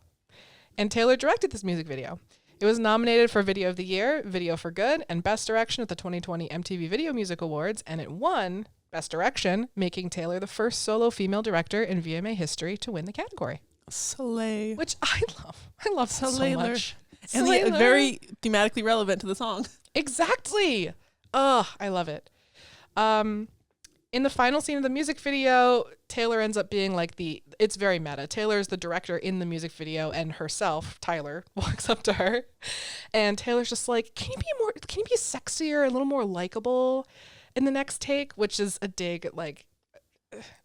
And Taylor directed this music video. It was nominated for Video of the Year, Video for Good, and Best Direction at the 2020 MTV Video Music Awards, and it won Best Direction, making Taylor the first solo female director in VMA history to win the category. Slay. Which I love. I love that so much. And very thematically relevant to the song. Exactly. Oh, I love it. In the final scene of the music video, Taylor ends up being like it's very meta. Taylor's the director in the music video, and herself, Tyler, walks up to her. And Taylor's just like, can you be sexier, a little more likable in the next take? Which is a dig at like,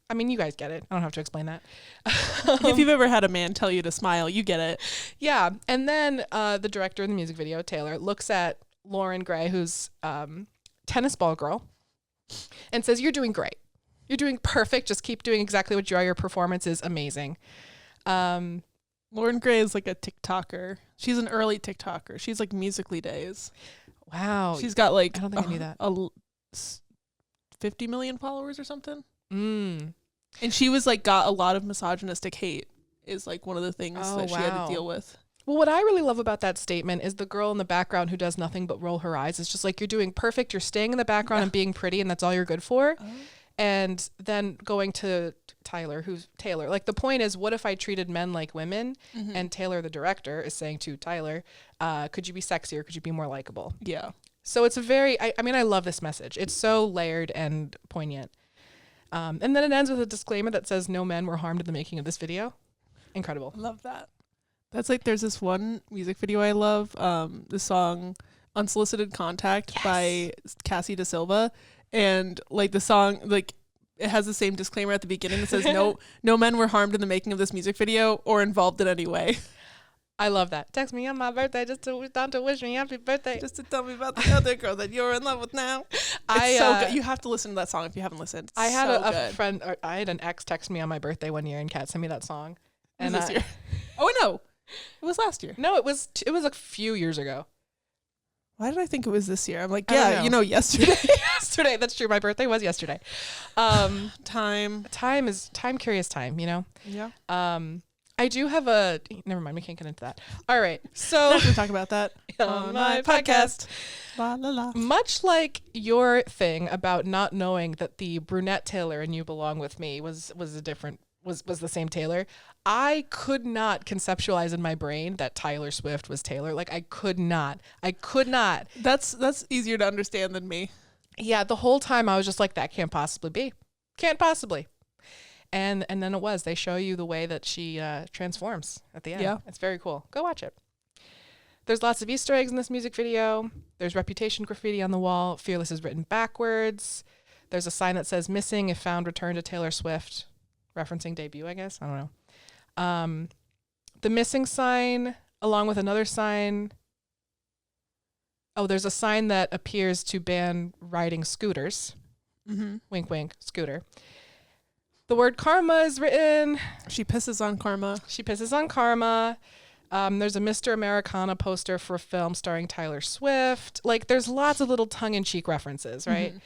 I mean, you guys get it. I don't have to explain that. If you've ever had a man tell you to smile, you get it. Yeah. And then the director in the music video, Taylor, looks at Lauren Gray, who's tennis ball girl, and says, you're doing great. You're doing perfect. Just keep doing exactly what you are. Your performance is amazing. Lauren Gray is like a TikToker. She's an early TikToker. She's like Musical.ly days. Wow. She's got like, I don't think I knew that. 50 million followers or something. Mm. And she was like, got a lot of misogynistic hate is like one of the things that she had to deal with. Well, what I really love about that statement is the girl in the background who does nothing but roll her eyes. It's just like, you're doing perfect. You're staying in the background and being pretty, and that's all you're good for. Oh. And then going to Tyler, who's Taylor. Like, the point is, what if I treated men like women? Mm-hmm. And Taylor, the director, is saying to Tyler, could you be sexier? Could you be more likable? Yeah. So it's a very, I mean, I love this message. It's so layered and poignant. And then it ends with a disclaimer that says no men were harmed in the making of this video. Incredible. Love that. That's like, there's this one music video I love, the song Unsolicited Contact by Cassie Da Silva. And like the song, like it has the same disclaimer at the beginning that says no men were harmed in the making of this music video or involved in any way. I love that. Text me on my birthday just to wish me happy birthday. Just to tell me about the other girl that you're in love with now. It's so good. You have to listen to that song if you haven't listened. I had a friend, or I had an ex text me on my birthday one year, and Kat sent me that song. And this year? Oh no, it was last year. No, it was a few years ago. Why did I think it was this year? I'm like, yeah, yesterday. Yesterday. That's true. My birthday was yesterday. Time, curious time, you know? Yeah. I do have never mind. We can't get into that. All right. So we talk about that on my podcast. La, la, la. Much like your thing about not knowing that the brunette Taylor and You Belong With Me was the same Taylor, I could not conceptualize in my brain that Tyler Swift was Taylor. Like, I could not. That's easier to understand than me. Yeah, the whole time I was just like, that can't possibly be. Can't possibly. And then it was. They show you the way that she transforms at the end. Yeah. It's very cool. Go watch it. There's lots of Easter eggs in this music video. There's Reputation graffiti on the wall. Fearless is written backwards. There's a sign that says missing if found, return to Taylor Swift. Referencing debut, I guess. I don't know. The missing sign, along with another sign. Oh, there's a sign that appears to ban riding scooters. Mm-hmm. Wink, wink, scooter. The word karma is written. She pisses on karma. There's a Mr. Americana poster for a film starring Tyler Swift. Like, there's lots of little tongue-in-cheek references, right? Mm-hmm.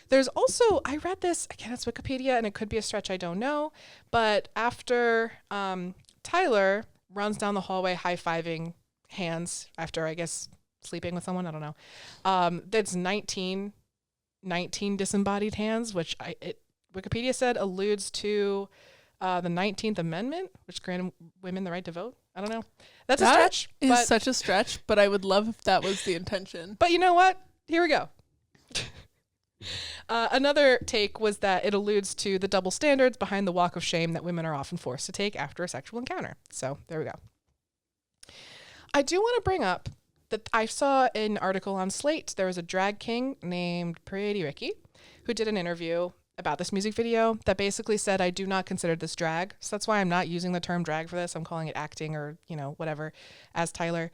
There's also, I read this, again, it's Wikipedia, and it could be a stretch, I don't know. But after Tyler runs down the hallway high-fiving hands after, I guess, sleeping with someone, I don't know. That's 19 disembodied hands, which Wikipedia said alludes to The 19th Amendment, which granted women the right to vote. I don't know. That's a That stretch. is such a stretch, but I would love if that was the intention. But you know what? Here we go. Another take was that it alludes to the double standards behind the walk of shame that women are often forced to take after a sexual encounter. So there we go. I do want to bring up that I saw an article on Slate. There was a drag king named Pretty Ricky who did an interview about this music video that basically said, I do not consider this drag. So that's why I'm not using the term drag for this. I'm calling it acting or, whatever as Tyler.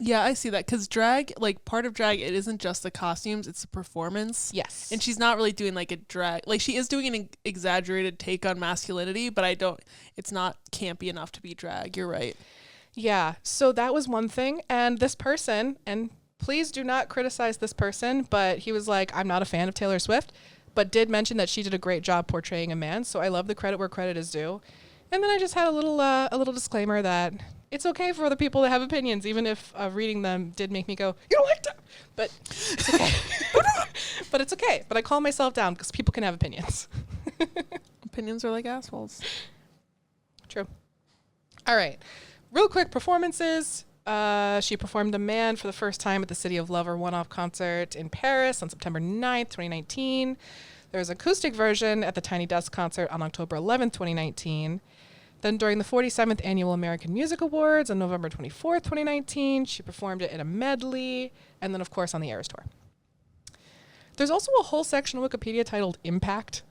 Yeah, I see that. Because drag, like part of drag, it isn't just the costumes, it's the performance. Yes. And she's not really doing like a drag. Like she is doing an exaggerated take on masculinity, but it's not campy enough to be drag. You're right. Yeah. So that was one thing. And this person, and please do not criticize this person, but he was like, I'm not a fan of Taylor Swift, but did mention that she did a great job portraying a man. So I love the credit where credit is due. And then I just had a little disclaimer that it's okay for other people to have opinions, even if reading them did make me go, you don't like that. But it's okay. But it's okay. But I calm myself down because people can have opinions. Opinions are like assholes. True. All right. Real quick performances. She performed A Man for the first time at the City of Lover one-off concert in Paris on September 9th, 2019. There was an acoustic version at the Tiny Desk concert on October 11th, 2019. Then during the 47th Annual American Music Awards on November 24th, 2019, she performed it in a medley, and then, of course, on the Eras Tour. There's also a whole section of Wikipedia titled Impact.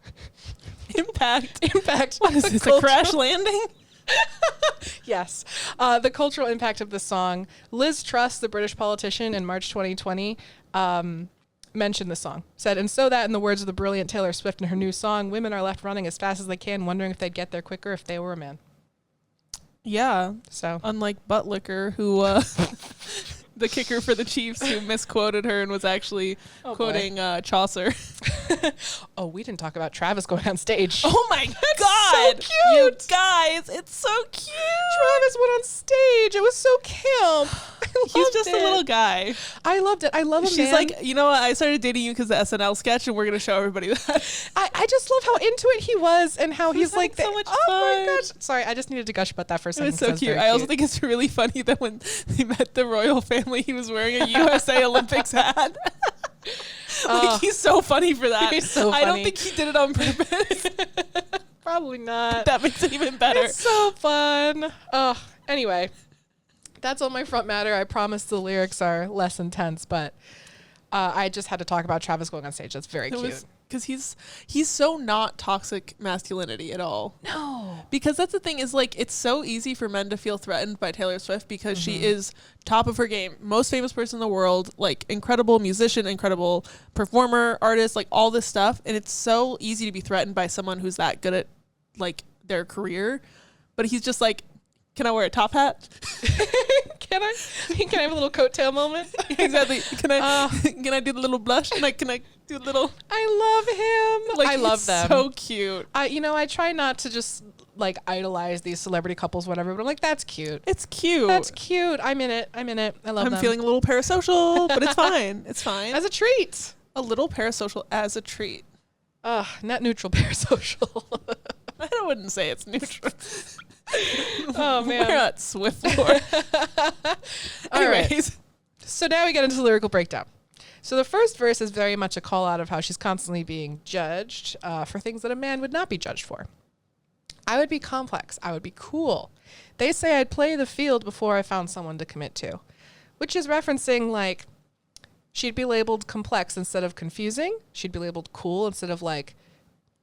Impact. What is this, a crash landing? Yes. The cultural impact of this song. Liz Truss, the British politician, in March 2020, mentioned the song. Said, and so that in the words of the brilliant Taylor Swift in her new song, women are left running as fast as they can, wondering if they'd get there quicker if they were a man. Yeah. So unlike Buttlicker, who the kicker for the Chiefs, who misquoted her and was actually quoting Chaucer. Oh, we didn't talk about Travis going on stage. Oh my God. So cute. You guys, it's so cute. Travis went on stage. It was so camp. He's just a little guy. I loved it. I love him. She's like, you know what? I started dating you because of the SNL sketch, and we're going to show everybody that. I just love how into it he was and how he's like, so much oh fun. my gosh. Sorry, I just needed to gush about that for a It second. was so cute. I also think it's really funny that when they met the royal family, he was wearing a USA Olympics hat. He's so funny for that. He's so funny. I don't think he did it on purpose. Probably not. That makes it even better. It's so fun. Anyway, that's all my front matter. I promise the lyrics are less intense, but I just had to talk about Travis going on stage. That's very cute. Because he's so not toxic masculinity at all. No. Because that's the thing is, like, it's so easy for men to feel threatened by Taylor Swift because she is top of her game. Most famous person in the world, like, incredible musician, incredible performer, artist, like, all this stuff. And it's so easy to be threatened by someone who's that good at, like, their career. But he's just like, can I wear a top hat? Can I have a little coattail moment? Exactly. Can I do the little blush? Can I do a little? I love him. Like, I love them. So cute. I try not to just like idolize these celebrity couples, whatever. But I'm like, that's cute. It's cute. That's cute. I'm in it. I love them. I'm feeling a little parasocial, but it's fine. It's fine. As a treat. A little parasocial as a treat. Net neutral parasocial. I wouldn't say it's neutral. Oh man, we're at Swiftmore. Anyways, right. So now we get into the lyrical breakdown. So the first verse is very much a call out of how she's constantly being judged for things that a man would not be judged for. I would be complex. I would be cool. They say I'd play the field before I found someone to commit to, which is referencing like she'd be labeled complex instead of confusing. She'd be labeled cool instead of like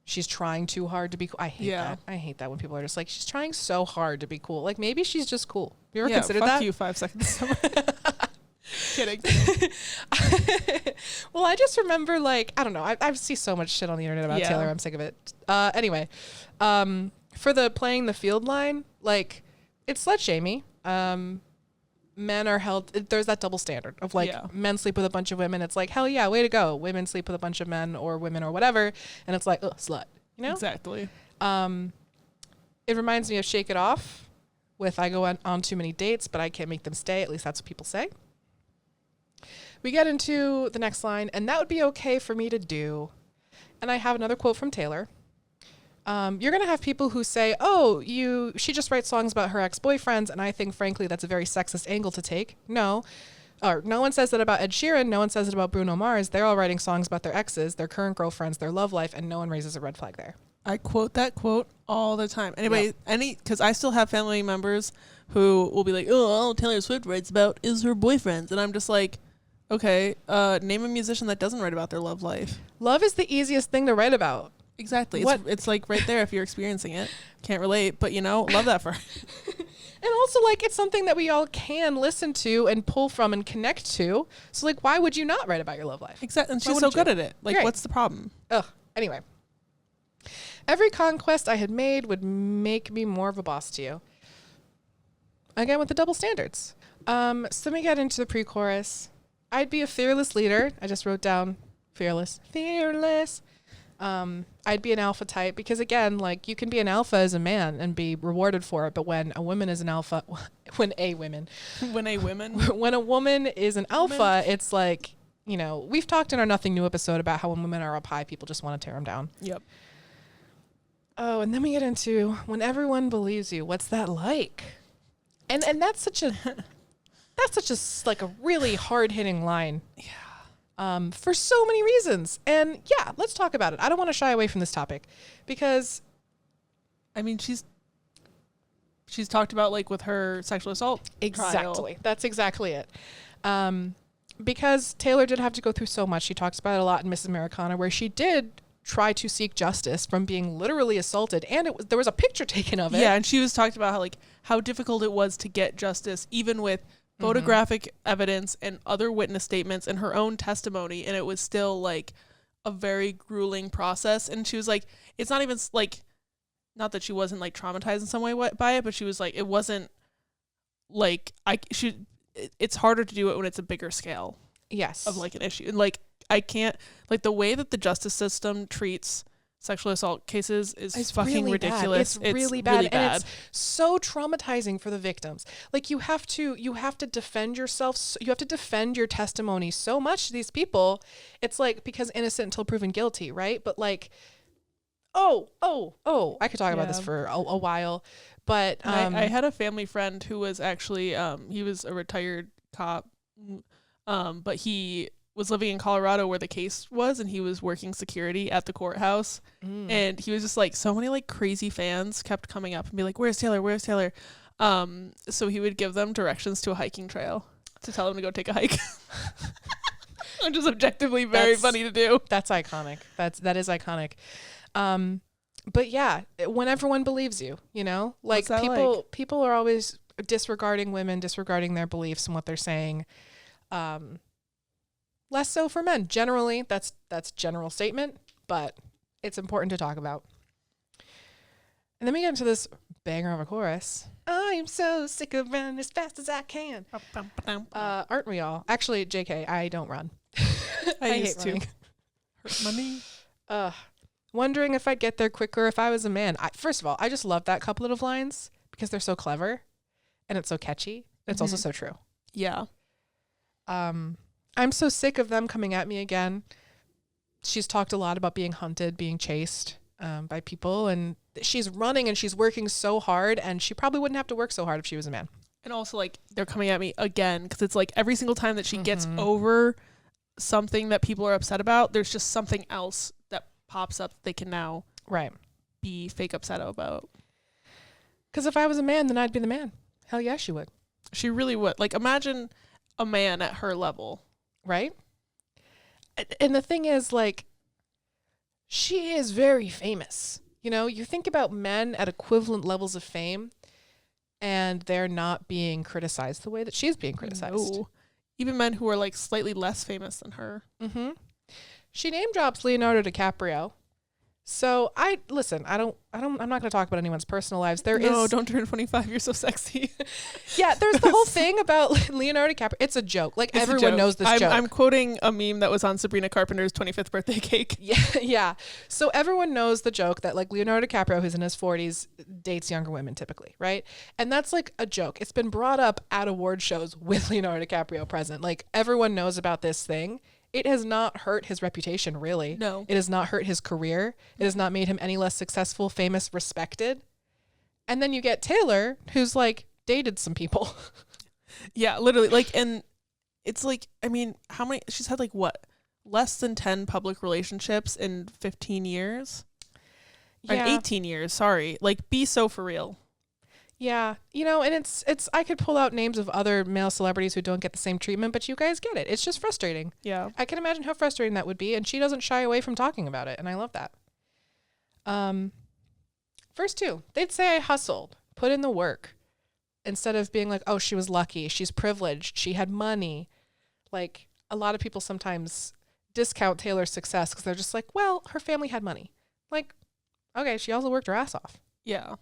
she's trying too hard to be cool. I hate that. I hate that when people are just like, she's trying so hard to be cool. Like, maybe she's just cool. You ever considered that? Fuck you, 5 seconds. Kidding. Well, I just remember, like, I don't know. I see so much shit on the internet about Taylor. I'm sick of it. Anyway, for the playing the field line, like, it's slut-shamey. Men are held, there's that double standard of like men sleep with a bunch of women. It's like, hell yeah, way to go. Women sleep with a bunch of men or women or whatever. And it's like, slut, you know? Exactly. It reminds me of Shake It Off with I go on too many dates, but I can't make them stay. At least that's what people say. We get into the next line, and that would be okay for me to do. And I have another quote from Taylor. You're going to have people who say, oh, she just writes songs about her ex-boyfriends. And I think, frankly, that's a very sexist angle to take. No. Or no one says that about Ed Sheeran. No one says it about Bruno Mars. They're all writing songs about their exes, their current girlfriends, their love life, and no one raises a red flag there. I quote that quote all the time. Anyway, because I still have family members who will be like, oh, all Taylor Swift writes about is her boyfriends. And I'm just like, okay, name a musician that doesn't write about their love life. Love is the easiest thing to write about. Exactly. It's like right there if you're experiencing it. Can't relate, but love that for her. And also, like, it's something that we all can listen to and pull from and connect to. So, like, why would you not write about your love life? Exactly. And she's so good at it. Like, right. What's the problem? Ugh. Anyway. Every conquest I had made would make me more of a boss to you. Again, with the double standards. So then we get into the pre-chorus. I'd be a fearless leader. I just wrote down fearless. Fearless. I'd be an alpha type because, again, like, you can be an alpha as a man and be rewarded for it. But when a woman is an alpha, when a woman is an alpha, it's like, we've talked in our Nothing New episode about how when women are up high, people just want to tear them down. Yep. Oh, and then we get into when everyone believes you. What's that like? And that's such a like a really hard hitting line. Yeah. For so many reasons. And yeah, let's talk about it. I don't want to shy away from this topic because I mean, she's talked about, like, with her sexual assault exactly. trial. That's exactly it. Because Taylor did have to go through so much. She talks about it a lot in Mrs. Americana, where she did try to seek justice from being literally assaulted, and there was a picture taken of it. Yeah, and she was talking about how difficult it was to get justice, even with photographic evidence and other witness statements and her own testimony, and it was still like a very grueling process. And she was like, it's not even like, not that she wasn't like traumatized in some way by it, but she was like, it wasn't like it's harder to do it when it's a bigger scale. Yes. Of like an issue. And like, I can't, like, the way that the justice system treats sexual assault cases is fucking really ridiculous. It's really bad. And it's so traumatizing for the victims. Like, you have to defend yourself. You have to defend your testimony so much to these people. It's like, because innocent until proven guilty, right? But like, I could talk about this for a while. But I had a family friend who was actually, he was a retired cop, but he was living in Colorado where the case was, and he was working security at the courthouse. And he was just like, so many like crazy fans kept coming up and be like, where's Taylor? So he would give them directions to a hiking trail to tell them to go take a hike. Which is objectively very funny to do. That's iconic. That is iconic. But yeah, when everyone believes you, like people are always disregarding women, disregarding their beliefs and what they're saying. Less so for men. Generally, that's general statement, but it's important to talk about. And then we get into this banger of a chorus. I'm so sick of running as fast as I can. Aren't we all? Actually, JK, I don't run. I used hate running. to. Hurt my knee. Wondering if I'd get there quicker if I was a man. First of all, I just love that couplet of lines because they're so clever and it's so catchy. It's also so true. Yeah. I'm so sick of them coming at me again. She's talked a lot about being hunted, being chased by people, and she's running and she's working so hard, and she probably wouldn't have to work so hard if she was a man. And also, like, they're coming at me again because it's like every single time that she gets over something that people are upset about, there's just something else that pops up that they can now be fake upset about. Because if I was a man, then I'd be the man. Hell yeah, she would. She really would. Like, imagine a man at her level. Right? And the thing is, like, she is very famous. You think about men at equivalent levels of fame, and they're not being criticized the way that she's being criticized. No. Even men who are like slightly less famous than her. She name drops Leonardo DiCaprio. So I'm not going to talk about anyone's personal lives. Don't turn 25. You're so sexy. Yeah, there's the whole thing about Leonardo DiCaprio. It's a joke. Like, everyone knows this joke. I'm quoting a meme that was on Sabrina Carpenter's 25th birthday cake. Yeah. So everyone knows the joke that, like, Leonardo DiCaprio, who's in his 40s, dates younger women typically, right? And that's like a joke. It's been brought up at award shows with Leonardo DiCaprio present. Like, everyone knows about this thing. it has not hurt his reputation, really. No. It has not hurt his career. It has not made him any less successful, famous, respected. And then you get Taylor, who's like dated some people. Yeah, literally. Like, and it's like, I mean, how many, she's had like what? Less than 10 public relationships in 15 years? Yeah. Or 18 years, sorry. Like, be so for real. Yeah. You know, and it's I could pull out names of other male celebrities who don't get the same treatment, but you guys get it. It's just frustrating. Yeah. I can imagine how frustrating that would be, and she doesn't shy away from talking about it, and I love that. First two, they'd say I hustled, put in the work, instead of being like, oh, she was lucky, she's privileged, she had money. Like, a lot of people sometimes discount Taylor's success because they're just like, well, her family had money. Like, okay, she also worked her ass off. Yeah.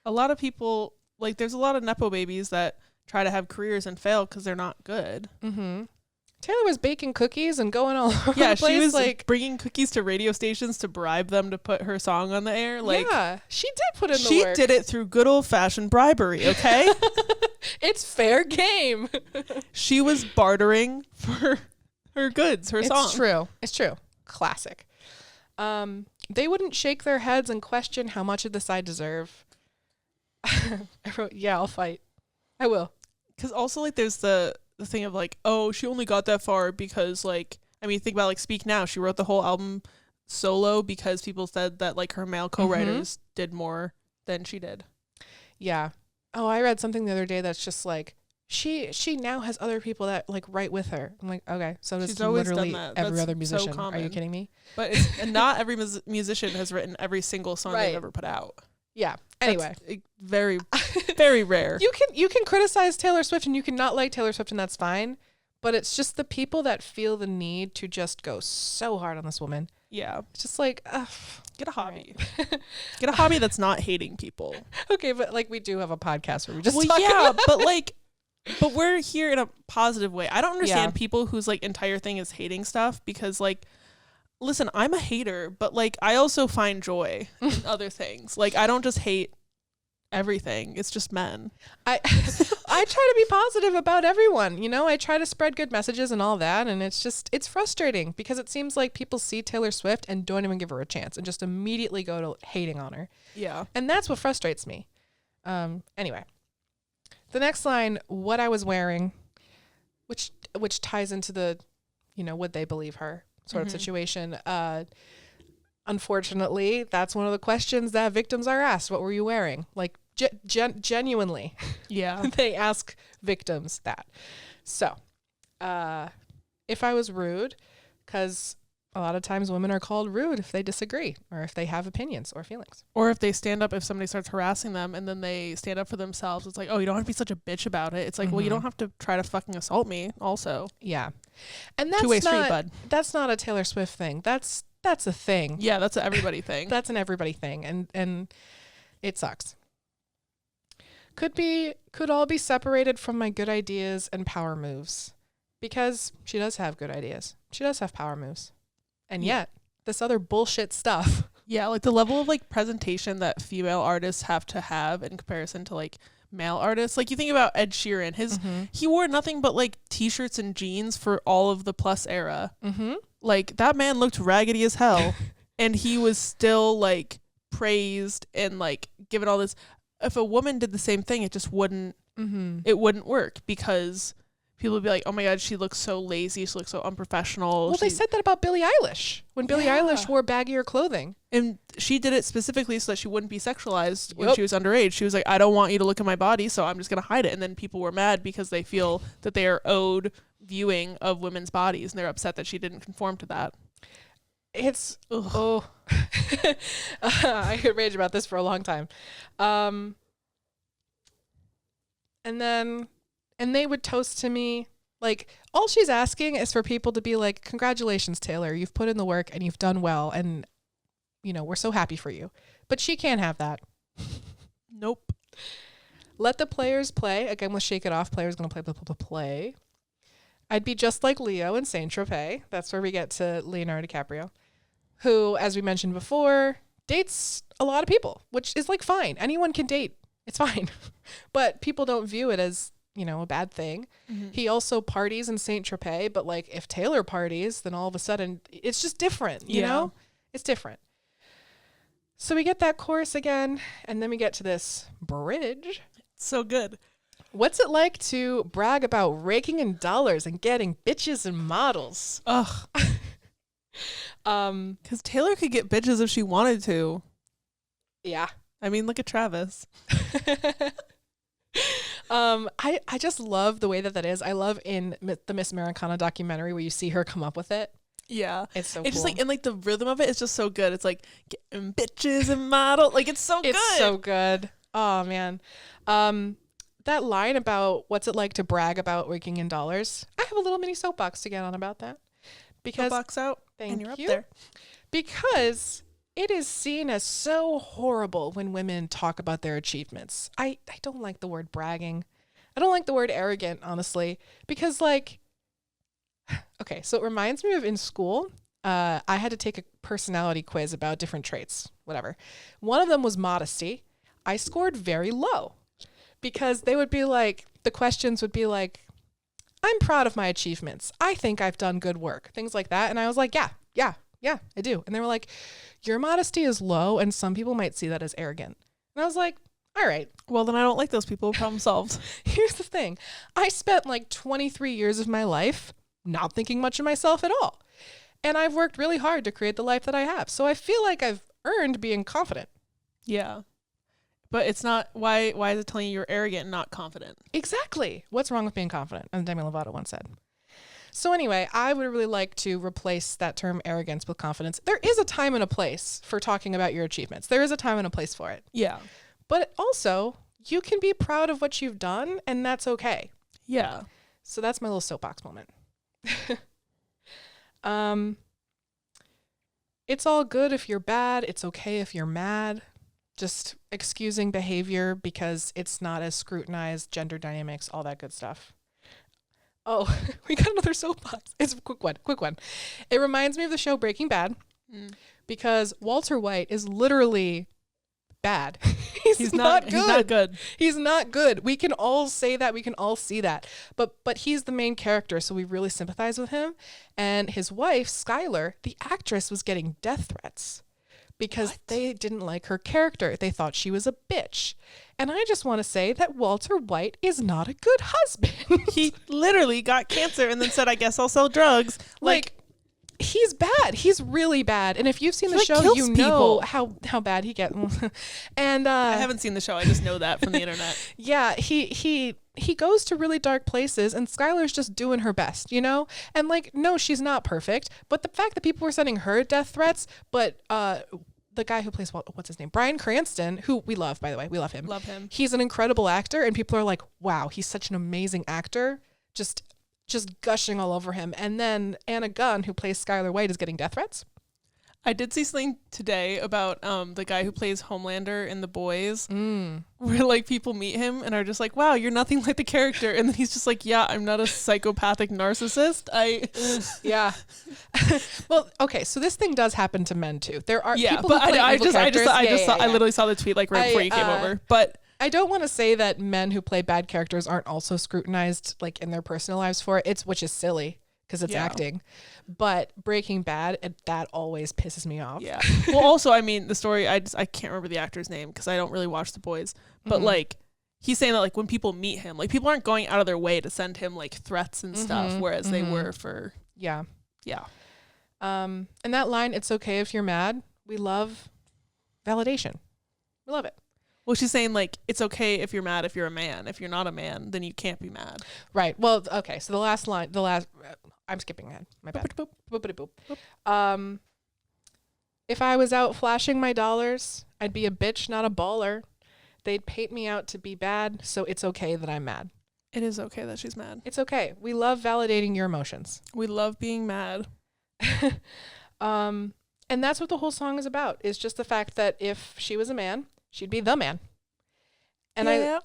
A lot of people, like, there's a lot of Nepo babies that try to have careers and fail because they're not good. Mm-hmm. Taylor was baking cookies and going all over Yeah, the place. she was like bringing cookies to radio stations to bribe them to put her song on the air. Like, yeah, she did put in the she work. did it through good old-fashioned bribery, okay? It's fair game. She was bartering for her goods, her song. It's true. It's true. Classic. They wouldn't shake their heads and question how much of this I deserve. I wrote, yeah, I'll fight. I will. Because also, like, there's the thing of, like, oh, she only got that far because, like, I mean, think about, like, Speak Now. She wrote the whole album solo because people said that, like, her male co-writers did more than she did. Yeah. Oh, I read something the other day that's just like, she now has other people that, like, write with her. I'm like, okay, so She's it's always literally done that. every That's other musician. so Are you common. kidding me? But and not every musician has written every single song Right. they've ever put out. Yeah. Anyway. That's very, very rare. You can criticize Taylor Swift and you can not like Taylor Swift, and that's fine. But it's just the people that feel the need to just go so hard on this woman. Yeah. It's just like, Get a hobby. Get a hobby that's not hating people. okay, but like we do have a podcast where we just Well, talk yeah, about but like, but we're here in a positive way. I don't understand Yeah. people whose like entire thing is hating stuff because like, listen, I'm a hater, but like I also find joy in other things. Like I don't just hate everything. It's just men. I try to be positive about everyone. You know, I try to spread good messages and all that, and it's frustrating because it seems like people see Taylor Swift and don't even give her a chance and just immediately go to hating on her. Yeah. And that's what frustrates me. Anyway. The next line, what I was wearing, which ties into the, you know, would they believe her sort of situation. Unfortunately, that's one of the questions that victims are asked. What were you wearing? Like genuinely. Yeah. They ask victims that. So, if I was rude, because a lot of times women are called rude if they disagree or if they have opinions or feelings. Or if they stand up, if somebody starts harassing them and then they stand up for themselves, it's like, oh, you don't have to be such a bitch about it. It's like, well, you don't have to try to fucking assault me also. Yeah. And that's Two-way street, not, bud. that's not a Taylor Swift thing. That's a thing. Yeah, that's an everybody thing. That's an everybody thing. And it sucks. Could all be separated from my good ideas and power moves, because she does have good ideas. She does have power moves. And yet this other bullshit stuff. Yeah, like the level of like presentation that female artists have to have in comparison to like male artists. Like you think about Ed Sheeran, he wore nothing but like t-shirts and jeans for all of the Plus era. Like that man looked raggedy as hell and he was still like praised and like given all this. If a woman did the same thing, it just wouldn't it wouldn't work because people would be like, oh my God, she looks so lazy. She looks so unprofessional. Well, they said that about Billie Eilish when Billie Eilish wore baggier clothing. And she did it specifically so that she wouldn't be sexualized when she was underage. She was like, I don't want you to look at my body, so I'm just going to hide it. And then people were mad because they feel that they are owed viewing of women's bodies, and they're upset that she didn't conform to that. It's, I could rage about this for a long time. And they would toast to me. Like, all she's asking is for people to be like, congratulations, Taylor. You've put in the work and you've done well. And, you know, we're so happy for you. But she can't have that. Nope. Let the players play. Again, with Shake It Off, players going to play. I'd be just like Leo in Saint Tropez. That's where we get to Leonardo DiCaprio, who, as we mentioned before, dates a lot of people, which is like fine. Anyone can date. It's fine. But people don't view it as a bad thing. Mm-hmm. He also parties in Saint Tropez, but like if Taylor parties, then all of a sudden it's just different, you know? It's different. So we get that chorus again, and then we get to this bridge. So good. What's it like to brag about raking in dollars and getting bitches and models? Ugh. Because Taylor could get bitches if she wanted to. Yeah. I mean, look at Travis. I just love the way that is. I love in the Miss Americana documentary where you see her come up with it. Yeah. It's so It's cool. just like, and like the rhythm of it is just so good. It's like getting bitches and model. Like it's so good. It's so good. Oh man. That line about what's it like to brag about raking in dollars. I have a little mini soapbox to get on about that. Because box out. thank and you're you. up there. Because it is seen as so horrible when women talk about their achievements. I don't like the word bragging. I don't like the word arrogant, honestly, because like, okay, so it reminds me of in school, I had to take a personality quiz about different traits, whatever. One of them was modesty. I scored very low because they would be like, the questions would be like, I'm proud of my achievements. I think I've done good work, things like that. And I was like, yeah, I do. And they were like, your modesty is low and some people might see that as arrogant. And I was like, all right. Well, then I don't like those people. Problem solved. Here's the thing. I spent like 23 years of my life not thinking much of myself at all. And I've worked really hard to create the life that I have. So I feel like I've earned being confident. Yeah. But it's not, why is it telling you you're arrogant and not confident? Exactly. What's wrong with being confident? As Demi Lovato once said. So anyway, I would really like to replace that term arrogance with confidence. There is a time and a place for talking about your achievements. There is a time and a place for it. Yeah. But also, you can be proud of what you've done, and that's okay. Yeah. So that's my little soapbox moment. It's all good if you're bad. It's okay if you're mad. Just excusing behavior because it's not as scrutinized, gender dynamics, all that good stuff. Oh, we got another soapbox. It's a quick one. It reminds me of the show Breaking Bad because Walter White is literally bad. He's not good. He's not good. He's not good. We can all say that. We can all see that. But he's the main character, so we really sympathize with him. And his wife, Skylar, the actress, was getting death threats because they didn't like her character. They thought she was a bitch. And I just want to say that Walter White is not a good husband. He literally got cancer and then said, I guess I'll sell drugs. Like he's bad. He's really bad. And if you've seen the show, kills you know people. how bad he gets. And I haven't seen the show. I just know that from the internet. Yeah, he goes to really dark places, and Skylar's just doing her best, you know? And like, no, she's not perfect. But the fact that people were sending her death threats, but the guy who plays, what's his name? Bryan Cranston, who we love, by the way. We love him. Love him. He's an incredible actor, and people are like, wow, he's such an amazing actor. Just gushing all over him. And then Anna Gunn, who plays Skylar White, is getting death threats. I did see something today about the guy who plays Homelander in The Boys, where like people meet him and are just like, wow, you're nothing like the character. And then he's just like, yeah, I'm not a psychopathic narcissist. Yeah. Well, okay, so this thing does happen to men too. There are people but who play evil characters. I literally saw the tweet like right before you came over. But I don't want to say that men who play bad characters aren't also scrutinized like in their personal lives for it. Which is silly because it's acting. But Breaking Bad, that always pisses me off. Yeah. Well, also, I mean, the story, I can't remember the actor's name because I don't really watch The Boys. But like, he's saying that like when people meet him, like people aren't going out of their way to send him like threats and stuff, whereas they were for Yeah. And And that line, it's okay if you're mad. We love validation. We love it. well, she's saying like it's okay if you're mad if you're a man. If you're not a man, then you can't be mad. Right. Well, okay. So the last line, I'm skipping ahead. My bad. Boop. If I was out flashing my dollars, I'd be a bitch, not a baller. They'd paint me out to be bad, so it's okay that I'm mad. It is okay that she's mad. It's okay. We love validating your emotions. We love being mad. And that's what the whole song is about, is just the fact that if she was a man, she'd be the man. And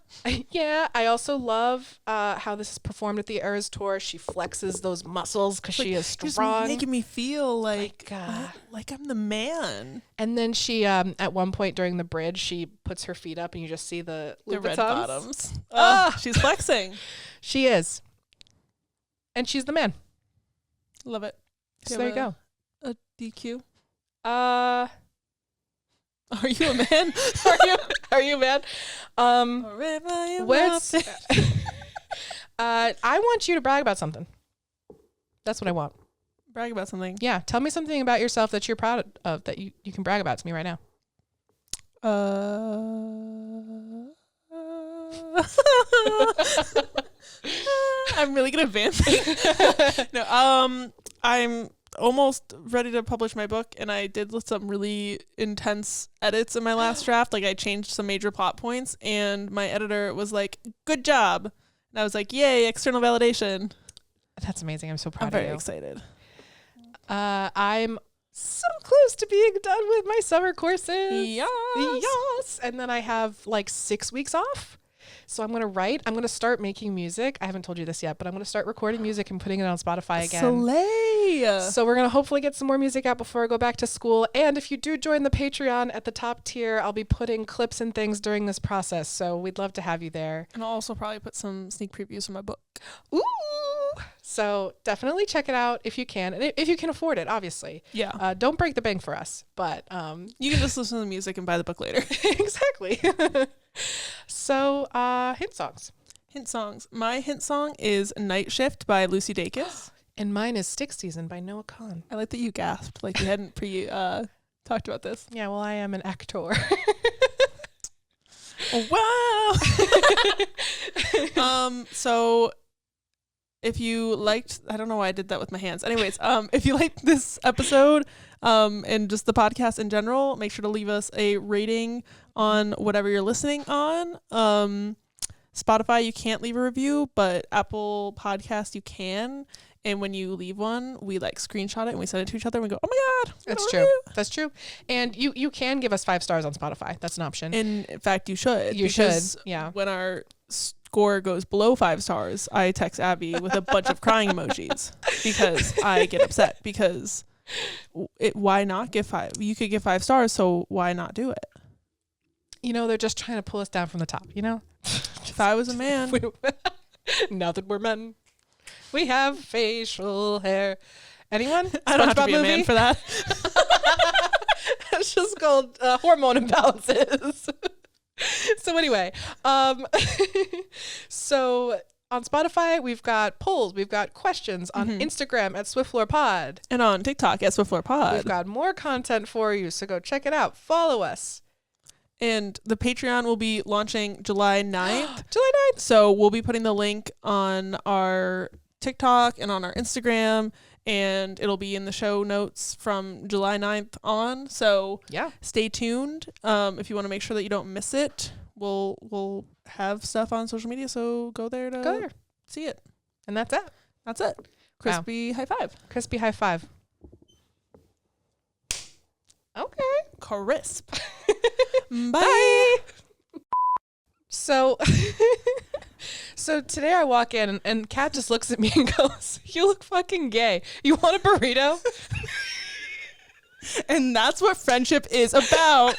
I also love how this is performed at the Eras Tour. She flexes those muscles because she is strong. Just making me feel like I'm the man. And then she, at one point during the bridge, she puts her feet up and you just see the red Louboutins. bottoms. Oh, she's flexing. She is. And she's the man. Love it. So there you go. A DQ? Are you a man? Are you a man? What's I want you to brag about something. That's what I want. Brag about something. Yeah. Tell me something about yourself that you're proud of that you can brag about to me right now. I'm really good at vamping. No, I'm almost ready to publish my book, and I did some really intense edits in my last draft. Like, I changed some major plot points, and my editor was like, "Good job," and I was like, "Yay, external validation." That's amazing. I'm so proud of you. I'm very excited. I'm so close to being done with my summer courses. Yes. And then I have like 6 weeks off. So I'm going to write. I'm going to start making music. I haven't told you this yet, but I'm going to start recording music and putting it on Spotify again. Slay. So we're going to hopefully get some more music out before I go back to school. And if you do join the Patreon at the top tier, I'll be putting clips and things during this process. So we'd love to have you there. And I'll also probably put some sneak previews of my book. Ooh. So definitely check it out if you can. And if you can afford it, obviously. Yeah. Don't break the bank for us. But you can just listen to the music and buy the book later. Exactly. So, hint songs. Hint songs. My hint song is Night Shift by Lucy Dacus. And mine is Stick Season by Noah Kahn. I like that you gasped like you hadn't talked about this. Yeah, well, I am an actor. Wow. So if you liked, I don't know why I did that with my hands. Anyways, if you liked this episode and just the podcast in general, make sure to leave us a rating on whatever you're listening on. Spotify, you can't leave a review, but Apple Podcast, you can. And when you leave one, we like screenshot it and we send it to each other and we go, "Oh my God." That's true. That's true. And you can give us 5 stars on Spotify. That's an option. And in fact, you should. You should. Yeah. When our score goes below 5 stars, I text Abby with a bunch of crying emojis because I get upset because why not give 5? You could give 5 stars, so why not do it? You know, they're just trying to pull us down from the top, you know? If I was a man. Now that we're men, we have facial hair. Anyone? I don't have to be a man for that. It's just called hormone imbalances. So anyway, so on Spotify, we've got polls, we've got questions on Instagram at SwiftFloorPod. And on TikTok at SwiftFloorPod. We've got more content for you, so go check it out. Follow us. And the Patreon will be launching July 9th. July 9th. So we'll be putting the link on our TikTok and on our Instagram, and it'll be in the show notes from July 9th on. So yeah, stay tuned. If you want to make sure that you don't miss it, we'll have stuff on social media. So go there to see it. And that's it. That's it. Crispy high five. Crispy high five. Okay. Crisp. Bye. So today I walk in and Kat just looks at me and goes, "You look fucking gay. You want a burrito?" And that's what friendship is about.